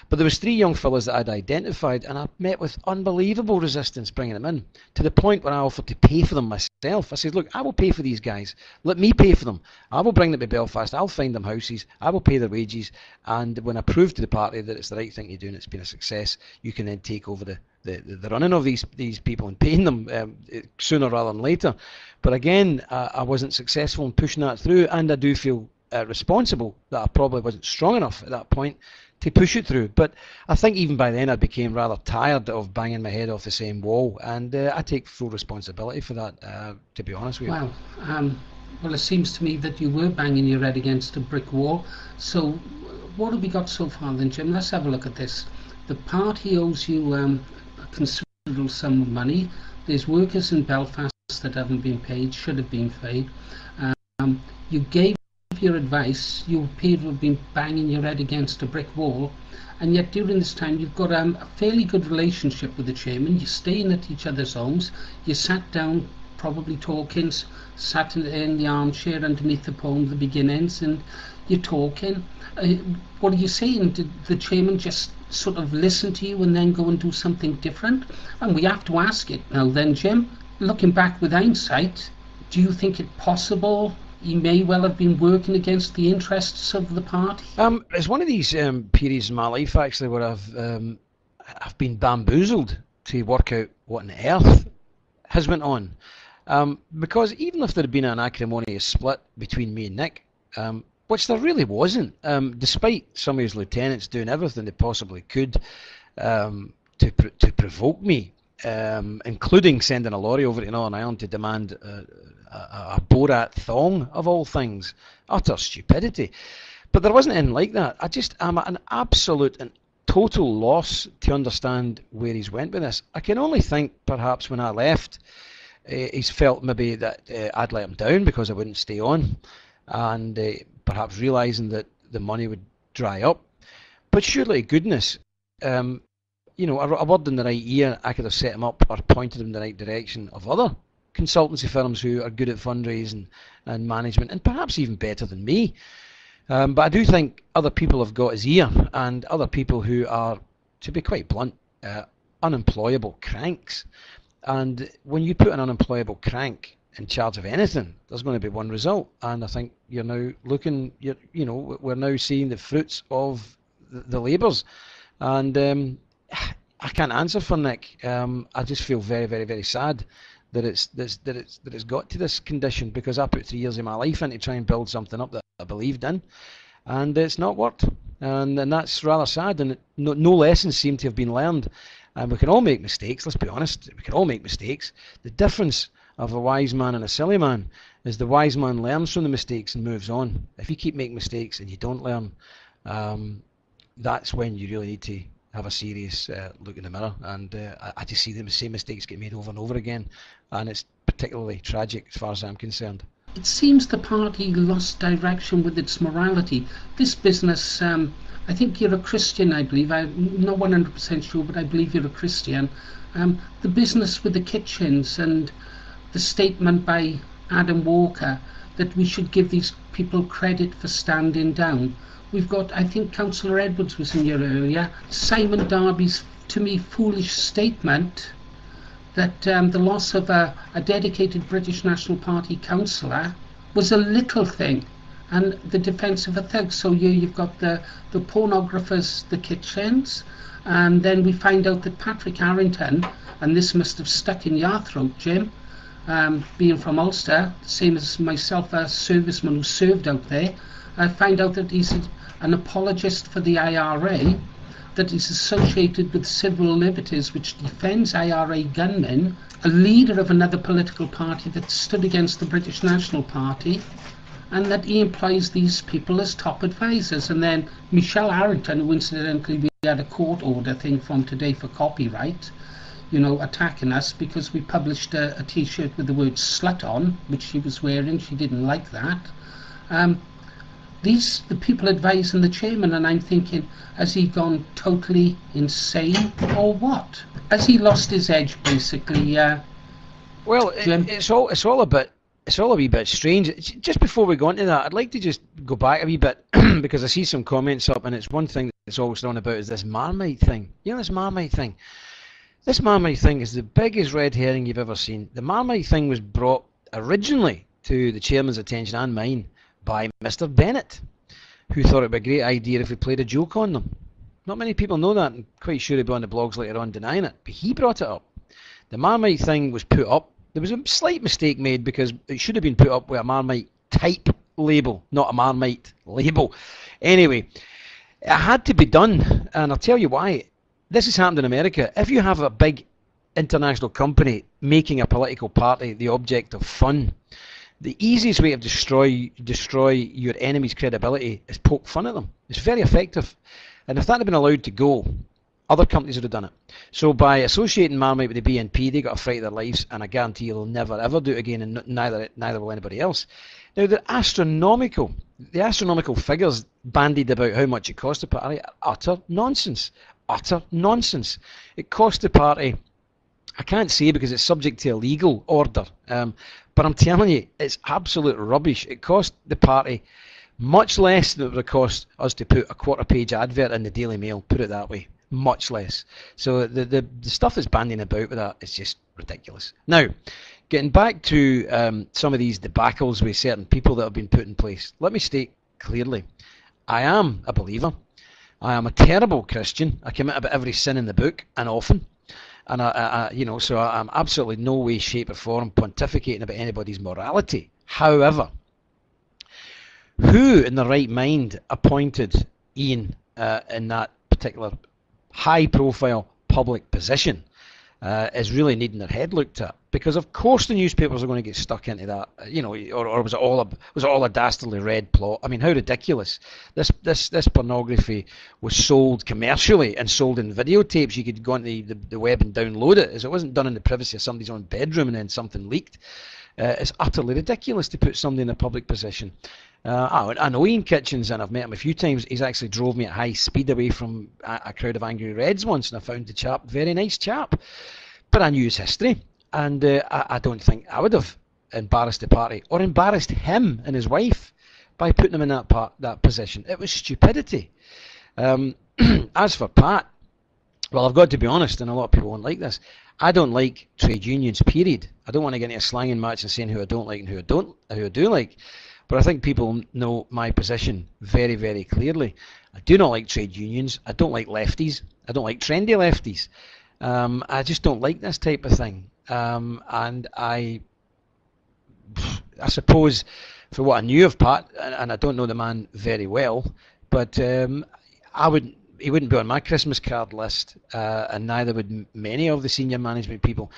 But there was 3 young fellas that I'd identified, and I met with unbelievable resistance bringing them in, to the point where I offered to pay for them myself. I said, look, I will pay for these guys. Let me pay for them. I will bring them to Belfast. I'll find them houses. I will pay their wages. And when I prove to the party that it's the right thing to do and it's been a success, you can then take over the running of these people and paying them sooner rather than later. But again, I wasn't successful in pushing that through, and I do feel responsible that I probably wasn't strong enough at that point to push it through. But I think even by then I became rather tired of banging my head off the same wall, and I take full responsibility for that, to be honest with you. Wow. Well, it seems to me that you were banging your head against a brick wall. So what have we got so far then, Jim? Let's have a look at this. The party owes you a considerable sum of money. There's workers in Belfast that haven't been paid, should have been paid. You gave your advice. You appear to have been banging your head against a brick wall, and yet during this time you've got a fairly good relationship with the chairman. You're staying at each other's homes. You sat down, probably talking, sat in the armchair underneath the poem, the beginnings, and you're talking. What are you saying? Did the chairman just sort of listen to you and then go and do something different? And we have to ask it now then, Jim, looking back with hindsight, do you think it possible he may well have been working against the interests of the party? It's one of these periods in my life actually where I've been bamboozled to work out what on earth has went on. Because even if there had been an acrimonious split between me and Nick, which there really wasn't, despite some of his lieutenants doing everything they possibly could to provoke me, including sending a lorry over to Northern Ireland to demand a Borat thong, of all things. Utter stupidity. But there wasn't anything like that. I'm at an absolute and total loss to understand where he's went with this. I can only think perhaps when I left, he's felt maybe that I'd let him down because I wouldn't stay on, and perhaps realising that the money would dry up. But surely to goodness, a word in the right ear, I could have set him up or pointed him in the right direction of other consultancy firms who are good at fundraising and management, and perhaps even better than me. But I do think other people have got his ear, and other people who are, to be quite blunt, unemployable cranks. And when you put an unemployable crank in charge of anything, there's going to be one result. And I think you're now looking, we're now seeing the fruits of the labours. And I can't answer for Nick. I just feel very, very, very sad that it's got to this condition, because I put 3 years of my life in to try and build something up that I believed in, and it's not worked. And that's rather sad. And no lessons seem to have been learned. And we can all make mistakes, let's be honest. We can all make mistakes. The difference of a wise man and a silly man is the wise man learns from the mistakes and moves on. If you keep making mistakes and you don't learn, that's when you really need to have a serious look in the mirror. And I just see the same mistakes get made over and over again. And it's particularly tragic as far as I'm concerned. It seems the party lost direction with its morality. This business... I think you're a Christian, I believe. I'm not 100% sure, but I believe you're a Christian. The business with the kitchens and the statement by Adam Walker that we should give these people credit for standing down. We've got, I think Councillor Edwards was in here earlier, Simon Darby's, to me, foolish statement that the loss of a dedicated British National Party councillor was a little thing, and the defence of a thug. So you've got the pornographers, the kitchens, and then we find out that Patrick Harrington, and this must have stuck in your throat, Jim, being from Ulster, same as myself, a serviceman who served out there. I find out that he's an apologist for the IRA, that is associated with civil liberties, which defends IRA gunmen, a leader of another political party that stood against the British National Party, and that he employs these people as top advisors. And then Michelle Harrington, who incidentally we had a court order thing from today for copyright, attacking us because we published a t-shirt with the word slut on, which she was wearing. She didn't like that. The people advising the chairman, and I'm thinking, has he gone totally insane or what? Has he lost his edge, basically, Well, Jim? it's all a wee bit strange. Just before we go into that, I'd like to just go back a wee bit because I see some comments up, and it's one thing that's always thrown about is this Marmite thing. You know, this Marmite thing. This Marmite thing is the biggest red herring you've ever seen. The Marmite thing was brought originally to the chairman's attention and mine by Mr. Bennett, who thought it would be a great idea if we played a joke on them. Not many people know that. I'm quite sure he'll be on the blogs later on denying it, but he brought it up. The Marmite thing was put up. There was a slight mistake made because it should have been put up with a Marmite type label, not a Marmite label. Anyway, it had to be done, and I'll tell you why. This has happened in America. If you have a big international company making a political party the object of fun, the easiest way to destroy your enemy's credibility is poke fun at them. It's very effective. And if that had been allowed to go, other companies would have done it. So by associating Marmite with the BNP, they got a fright of their lives, and I guarantee they'll never ever do it again, and neither will anybody else. Now the astronomical figures bandied about how much it cost the party are utter nonsense. Utter nonsense. It cost the party, I can't say because it's subject to a legal order, but I'm telling you, it's absolute rubbish. It cost the party much less than it would have cost us to put a quarter-page advert in the Daily Mail, put it that way. Much less. So the stuff that's bandying about with that is just ridiculous. Now, getting back to some of these debacles with certain people that have been put in place, let me state clearly, I am a believer. I am a terrible Christian. I commit about every sin in the book, and often. And so I'm absolutely no way, shape or form pontificating about anybody's morality. However, who in their right mind appointed Ian in that particular high-profile public position is really needing their head looked at, because of course the newspapers are going to get stuck into that, or was it all a dastardly red plot? I mean, how ridiculous! This pornography was sold commercially and sold in videotapes. You could go onto the web and download it, as it wasn't done in the privacy of somebody's own bedroom and then something leaked. It's utterly ridiculous to put somebody in a public position. I know Ian Kitchens, and I've met him a few times. He's actually drove me at high speed away from a crowd of angry Reds once, and I found the chap very nice chap. But I knew his history, and I don't think I would have embarrassed the party or embarrassed him and his wife by putting him in that position. It was stupidity. As for Pat, well, I've got to be honest, and a lot of people won't like this. I don't like trade unions, period. I don't want to get into a slanging match and saying who I don't like and who I do like. But I think people know my position very, very clearly. I do not like trade unions. I don't like lefties. I don't like trendy lefties. I just don't like this type of thing. And I suppose for what I knew of Pat, and I don't know the man very well, but he wouldn't be on my Christmas card list, and neither would many of the senior management people.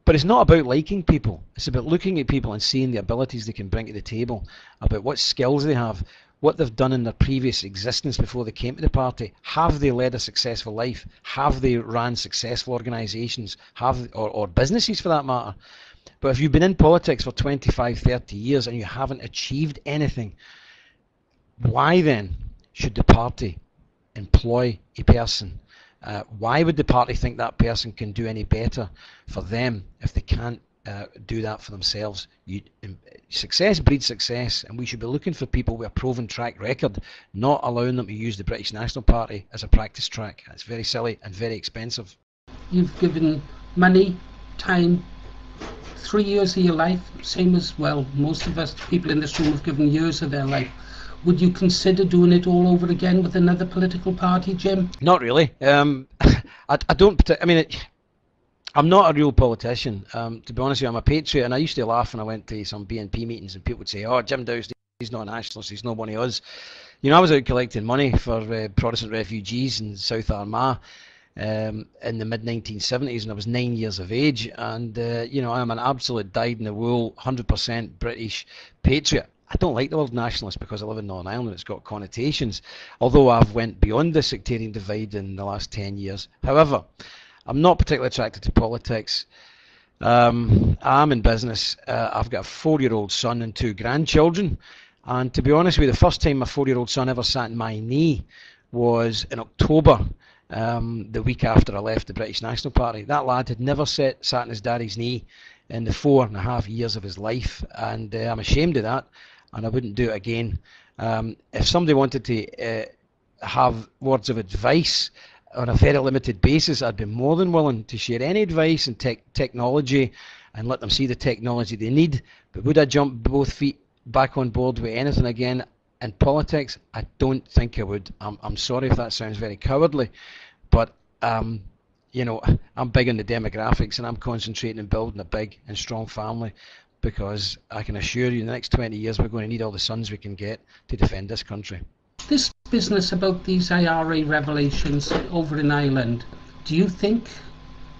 But it's not about liking people. It's about looking at people and seeing the abilities they can bring to the table, about what skills they have, what they've done in their previous existence before they came to the party. Have they led a successful life? Have they ran successful organisations, or businesses for that matter? But if you've been in politics for 25, 30 years and you haven't achieved anything, why then should the party employ a person? Why would the party think that person can do any better for them if they can't do that for themselves? Success breeds success, and we should be looking for people with a proven track record, not allowing them to use the British National Party as a practice track. It's very silly and very expensive. You've given money, time, 3 years of your life, same as, well, most of us people in this room have given years of their life. Would you consider doing it all over again with another political party, Jim? Not really. I don't. I mean, I'm not a real politician. To be honest with you, I'm a patriot, and I used to laugh when I went to some BNP meetings, and people would say, "Oh, Jim Dowson, he's not a nationalist. He's not one of us." You know, I was out collecting money for Protestant refugees in South Armagh in the mid-1970s, and I was 9 years of age, and I'm an absolute dyed-in-the-wool, 100% British patriot. I don't like the word nationalist because I live in Northern Ireland. It's got connotations, although I've went beyond the sectarian divide in the last 10 years. However, I'm not particularly attracted to politics. I'm in business. I've got a 4-year-old son and 2 grandchildren, and to be honest with you, the first time my 4-year-old son ever sat in my knee was in October, the week after I left the British National Party. That lad had never sat in his daddy's knee in the 4.5 years of his life, and I'm ashamed of that, and I wouldn't do it again. If somebody wanted to have words of advice on a very limited basis, I'd be more than willing to share any advice and technology and let them see the technology they need. But would I jump both feet back on board with anything again in politics? I don't think I would. I'm sorry if that sounds very cowardly, but you know, I'm big on the demographics, and I'm concentrating on building a big and strong family, because I can assure you in the next 20 years we're going to need all the sons we can get to defend this country. This business about these IRA revelations over in Ireland, do you think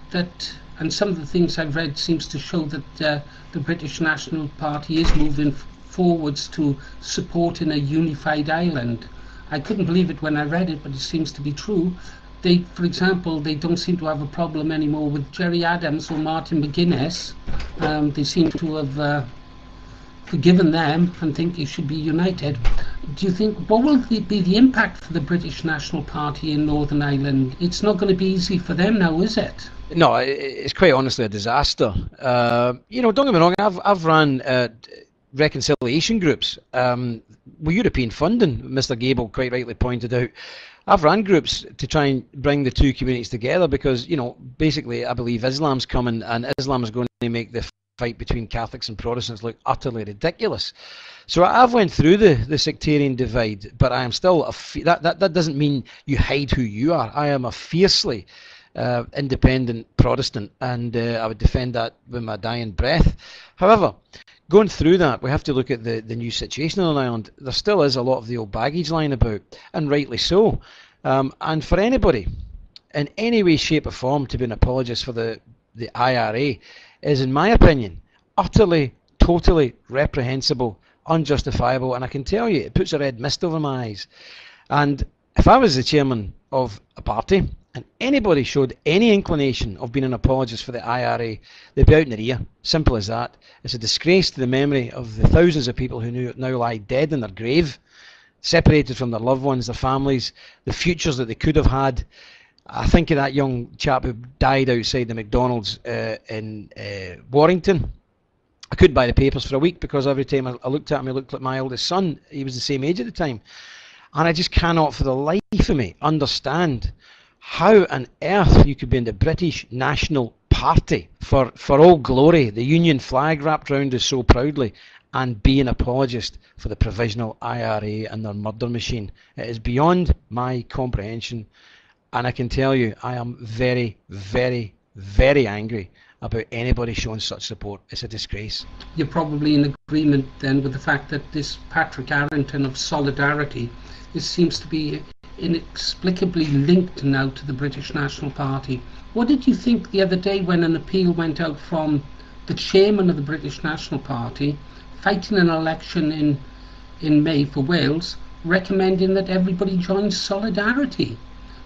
that, and some of the things I've read seems to show that the British National Party is moving forwards to supporting a unified Ireland? I couldn't believe it when I read it, but it seems to be true. They, for example, they don't seem to have a problem anymore with Gerry Adams or Martin McGuinness. They seem to have forgiven them and think it should be united. Do you think, what will be the impact for the British National Party in Northern Ireland? It's not going to be easy for them now, is it? No, it's quite honestly a disaster. You know, don't get me wrong, I've run reconciliation groups with European funding. Mr. Gable quite rightly pointed out, I've run groups to try and bring the two communities together, because, you know, basically I believe Islam's coming, and Islam is going to make the fight between Catholics and Protestants look utterly ridiculous. So I've went through the sectarian divide, but I am still that doesn't mean you hide who you are. I am a fiercely independent Protestant, and I would defend that with my dying breath. However, going through that, we have to look at the new situation on Ireland. There still is a lot of the old baggage lying about, and rightly so. And for anybody, in any way, shape or form, to be an apologist for the IRA is, in my opinion, utterly, totally reprehensible, unjustifiable, and I can tell you, it puts a red mist over my eyes. And if I was the chairman of a party, and anybody showed any inclination of being an apologist for the IRA, they'd be out in their ear. Simple as that. It's a disgrace to the memory of the thousands of people who now lie dead in their grave, separated from their loved ones, their families, the futures that they could have had. I think of that young chap who died outside the McDonald's in Warrington. I couldn't buy the papers for a week, because every time I looked at him, he looked like my oldest son. He was the same age at the time. And I just cannot for the life of me understand how on earth you could be in the British National Party for all glory, the Union flag wrapped round us so proudly, and be an apologist for the provisional IRA and their murder machine. It is beyond my comprehension, and I can tell you I am very, very, very angry about anybody showing such support. It's a disgrace. You're probably in agreement then with the fact that this Patrick Arrington of Solidarity, this seems to be inexplicably linked now to the British National Party. What did you think the other day when an appeal went out from the chairman of the British National Party, fighting an election in May for Wales, recommending that everybody join Solidarity?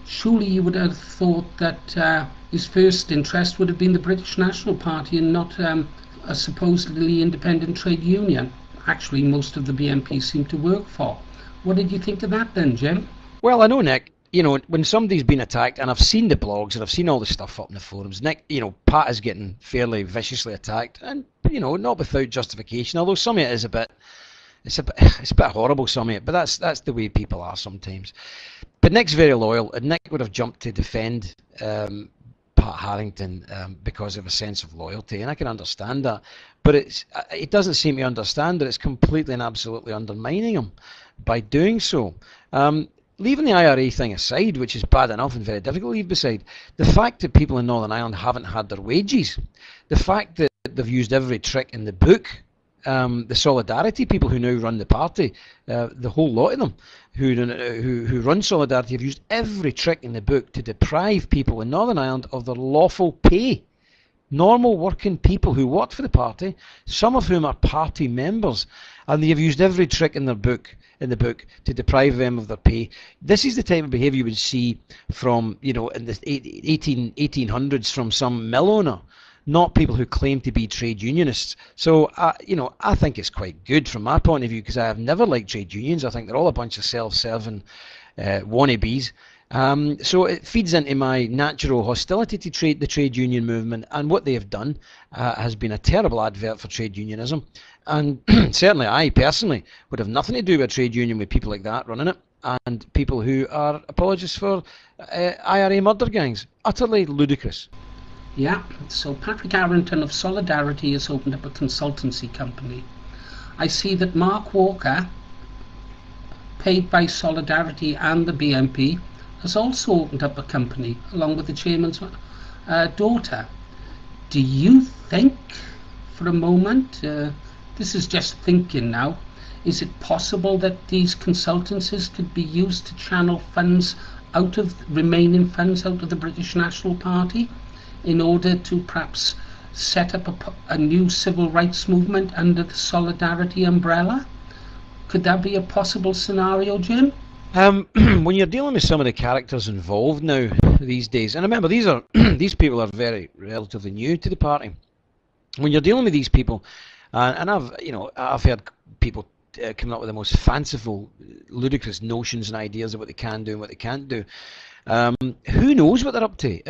Surely you would have thought that his first interest would have been the British National Party and not a supposedly independent trade union. Actually, most of the BNP seem to work for. What did you think of that then, Jim? Well, I know, Nick, you know, when somebody's been attacked, and I've seen the blogs and I've seen all the stuff up in the forums, Nick, you know, Pat is getting fairly viciously attacked, and, you know, not without justification, although some of it is it's a bit horrible, some of it, but that's the way people are sometimes. But Nick's very loyal, and Nick would have jumped to defend Pat Harrington because of a sense of loyalty, and I can understand that, but it doesn't seem to understand that it's completely and absolutely undermining him by doing so. Leaving the IRA thing aside, which is bad enough and very difficult to leave beside, the fact that people in Northern Ireland haven't had their wages, the fact that they've used every trick in the book, the Solidarity people who now run the party, the whole lot of them who run Solidarity have used every trick in the book to deprive people in Northern Ireland of their lawful pay. Normal working people who work for the party, some of whom are party members, and they have used every trick in the book to deprive them of their pay. This is the type of behaviour you would see from, you know, in the 1800s from some mill owner, not people who claim to be trade unionists. So, you know, I think it's quite good from my point of view, because I have never liked trade unions. I think they're all a bunch of self-serving wannabes. So it feeds into my natural hostility to the trade union movement, and what they have done has been a terrible advert for trade unionism. And certainly I personally would have nothing to do with a trade union with people like that running it, and people who are apologists for IRA murder gangs. Utterly ludicrous. Yeah, so Patrick Arrington of Solidarity has opened up a consultancy company. I see that Mark Walker, paid by Solidarity and the BNP, has also opened up a company along with the chairman's daughter. Do you think, for a moment, this is just thinking now, is it possible that these consultancies could be used to channel funds out of remaining funds out of the British National Party in order to perhaps set up a new civil rights movement under the Solidarity umbrella? Could that be a possible scenario, Jim? When you're dealing with some of the characters involved now these days, and remember these people are very relatively new to the party. When you're dealing with these people, and I've heard people coming up with the most fanciful, ludicrous notions and ideas of what they can do and what they can't do. Who knows what they're up to?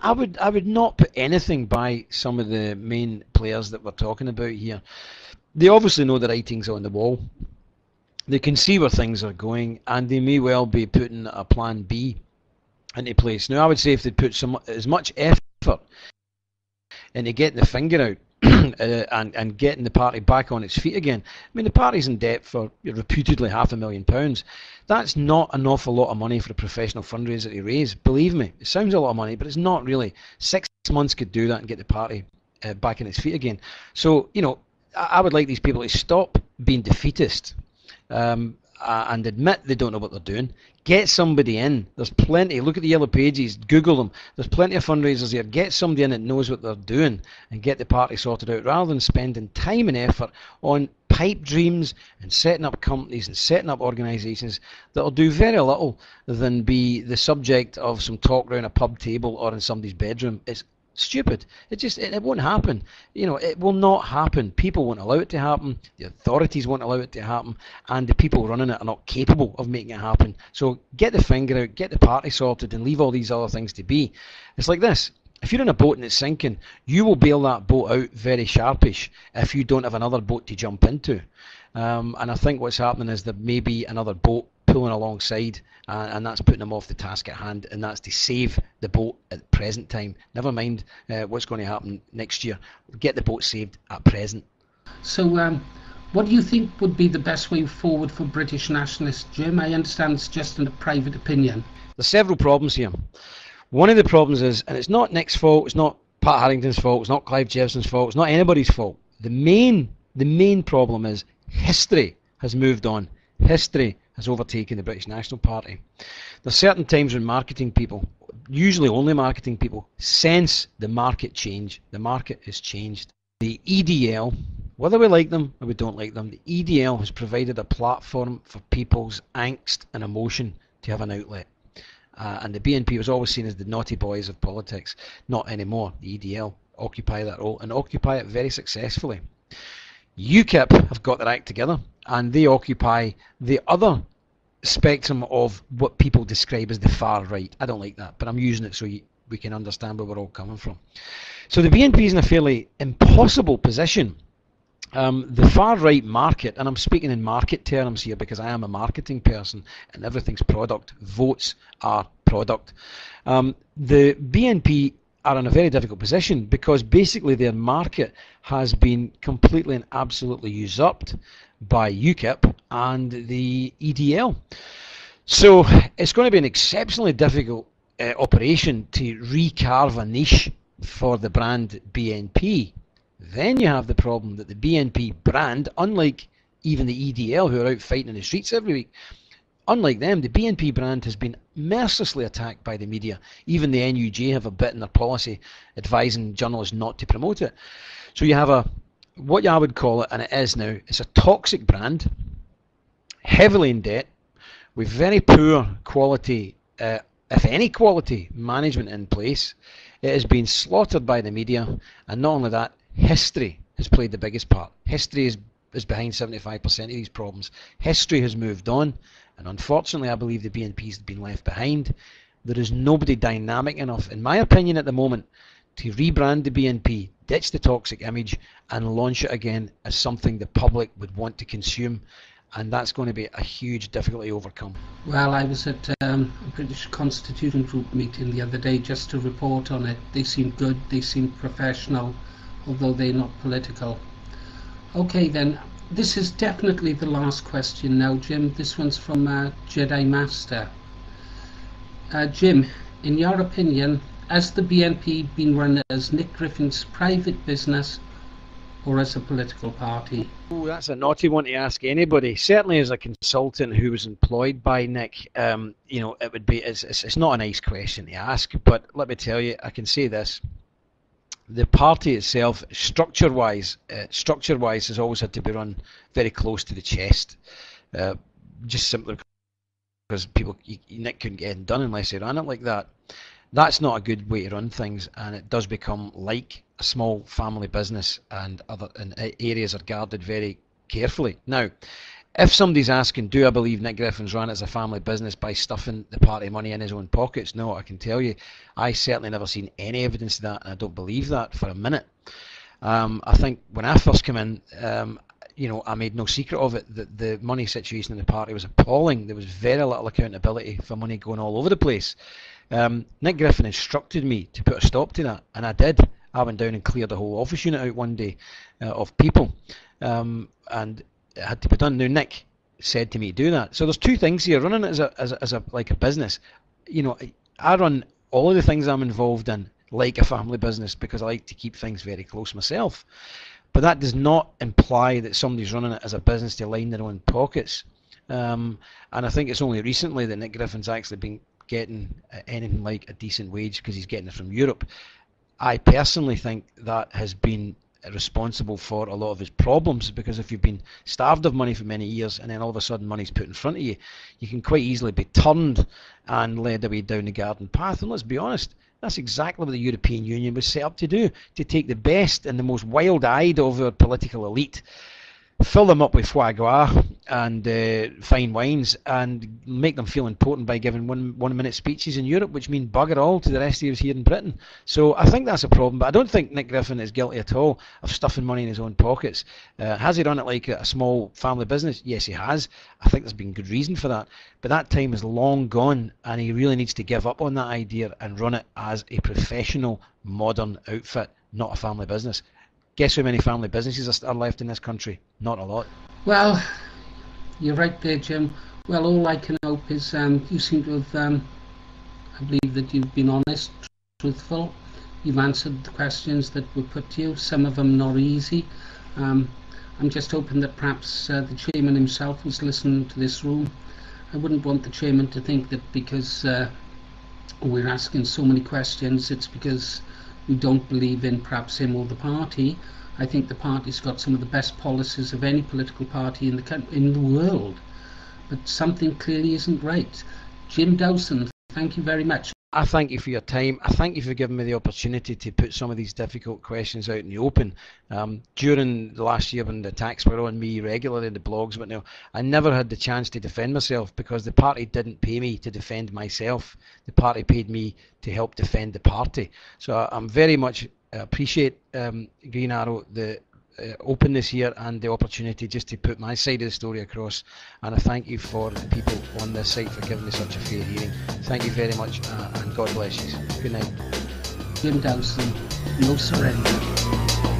I would not put anything by some of the main players that we're talking about here. They obviously know the writing's on the wall. They can see where things are going, and they may well be putting a plan B into place. Now, I would say if they put as much effort into getting the finger out and getting the party back on its feet again. I mean, the party's in debt for reputedly £500,000. That's not an awful lot of money for a professional fundraiser to raise. Believe me, it sounds a lot of money, but it's not really. 6 months could do that and get the party back on its feet again. So, I would like these people to stop being defeatist. And admit they don't know what they're doing. Get somebody in. There's plenty. Look at the yellow pages. Google them. There's plenty of fundraisers here. Get somebody in that knows what they're doing and get the party sorted out, rather than spending time and effort on pipe dreams and setting up companies and setting up organisations that will do very little than be the subject of some talk round a pub table or in somebody's bedroom. It's stupid. It won't happen. It will not happen. People won't allow it to happen. The authorities won't allow it to happen, and the people running it are not capable of making it happen. So get the finger out, get the party sorted, and leave all these other things to be. It's like this. If you're in a boat and it's sinking, you will bail that boat out very sharpish if you don't have another boat to jump into. And I think what's happening is there may be another boat pulling alongside, and that's putting them off the task at hand, and that's to save the boat at the present time. Never mind what's going to happen next year. Get the boat saved at present. So what do you think would be the best way forward for British nationalists, Jim? I understand it's just a private opinion. There's several problems here. One of the problems is, and it's not Nick's fault, it's not Pat Harrington's fault, it's not Clive Jefferson's fault, it's not anybody's fault. The main problem is history has moved on. History has overtaken the British National Party. There's certain times when marketing people, usually only marketing people, sense the market change. The market has changed. The EDL, whether we like them or we don't like them, the EDL has provided a platform for people's angst and emotion to have an outlet. And the BNP was always seen as the naughty boys of politics. Not anymore. The EDL occupy that role and occupy it very successfully. UKIP have got their act together, and they occupy the other spectrum of what people describe as the far right. I don't like that, but I'm using it so we can understand where we're all coming from. So the BNP is in a fairly impossible position. The far right market, and I'm speaking in market terms here because I am a marketing person and everything's product. Votes are product. The BNP are in a very difficult position because basically their market has been completely and absolutely usurped by UKIP and the EDL. So it's going to be an exceptionally difficult operation to recarve a niche for the brand BNP. Then you have the problem that the BNP brand, unlike even the EDL who are out fighting in the streets every week, unlike them, the BNP brand has been mercilessly attacked by the media. Even the NUJ have a bit in their policy advising journalists not to promote it. So you have what I would call it, and it is now, it's a toxic brand, heavily in debt, with very poor quality, if any quality, management in place. It has been slaughtered by the media, and not only that, history has played the biggest part. History is behind 75% of these problems. History has moved on, And unfortunately, I believe the BNP's have been left behind. There is nobody dynamic enough, in my opinion at the moment, to rebrand the BNP, ditch the toxic image, and launch it again as something the public would want to consume. And that's going to be a huge difficulty to overcome. Well, I was at a British Constitution Group meeting the other day just to report on it. They seemed good, they seemed professional, although they're not political. Okay then, this is definitely the last question now, Jim. This one's from Jedi Master. Jim, in your opinion, has the BNP been run as Nick Griffin's private business or as a political party? Oh, that's a naughty one to ask anybody. Certainly, as a consultant who was employed by Nick, it would be. It's not a nice question to ask, but let me tell you, I can say this: the party itself, structure-wise, has always had to be run very close to the chest, just simply because Nick couldn't get it done unless he ran it like that. That's not a good way to run things, and it does become like a small family business, and areas are guarded very carefully. Now, if somebody's asking, do I believe Nick Griffin's run it as a family business by stuffing the party money in his own pockets? No, I can tell you, I certainly never seen any evidence of that, and I don't believe that for a minute. I think when I first came in, I made no secret of it, that the money situation in the party was appalling. There was very little accountability for money going all over the place. Nick Griffin instructed me to put a stop to that, and I did. I went down and cleared the whole office unit out one day of people, and it had to be done. Now, Nick said to me, do that. So there's two things here. Running it as a business, I run all of the things I'm involved in like a family business because I like to keep things very close myself. But that does not imply that somebody's running it as a business to line their own pockets. And I think it's only recently that Nick Griffin's actually been getting anything like a decent wage because he's getting it from Europe. I personally think that has been responsible for a lot of his problems, because if you've been starved of money for many years and then all of a sudden money's put in front of you, you can quite easily be turned and led away down the garden path. And let's be honest, that's exactly what the European Union was set up to do, to take the best and the most wild-eyed of our political elite, fill them up with foie gras and fine wines, and make them feel important by giving one-minute speeches in Europe, which mean bugger all to the rest of us here in Britain. So I think that's a problem, but I don't think Nick Griffin is guilty at all of stuffing money in his own pockets. Has he run it like a small family business? Yes, he has. I think there's been good reason for that, but that time is long gone, and he really needs to give up on that idea and run it as a professional, modern outfit, not a family business. Guess how many family businesses are left in this country? Not a lot. Well, you're right there, Jim. Well, all I can hope is you seem to have, I believe that you've been honest, truthful. You've answered the questions that were put to you, some of them not easy. I'm just hoping that perhaps the chairman himself was listening to this room. I wouldn't want the chairman to think that because we're asking so many questions, it's because we don't believe in perhaps him or the party. I think the party's got some of the best policies of any political party in the world, but something clearly isn't right. Jim Dowson, thank you very much. I thank you for your time. I thank you for giving me the opportunity to put some of these difficult questions out in the open. During the last year when the attacks were on me regularly in the blogs, but now I never had the chance to defend myself because the party didn't pay me to defend myself. The party paid me to help defend the party. So I'm very much appreciate Green Arrow, the openness here and the opportunity just to put my side of the story across, and I thank you for the people on this site for giving me such a fair hearing. Thank you very much, and God bless you. Good night. Jim Dowson, no surrender.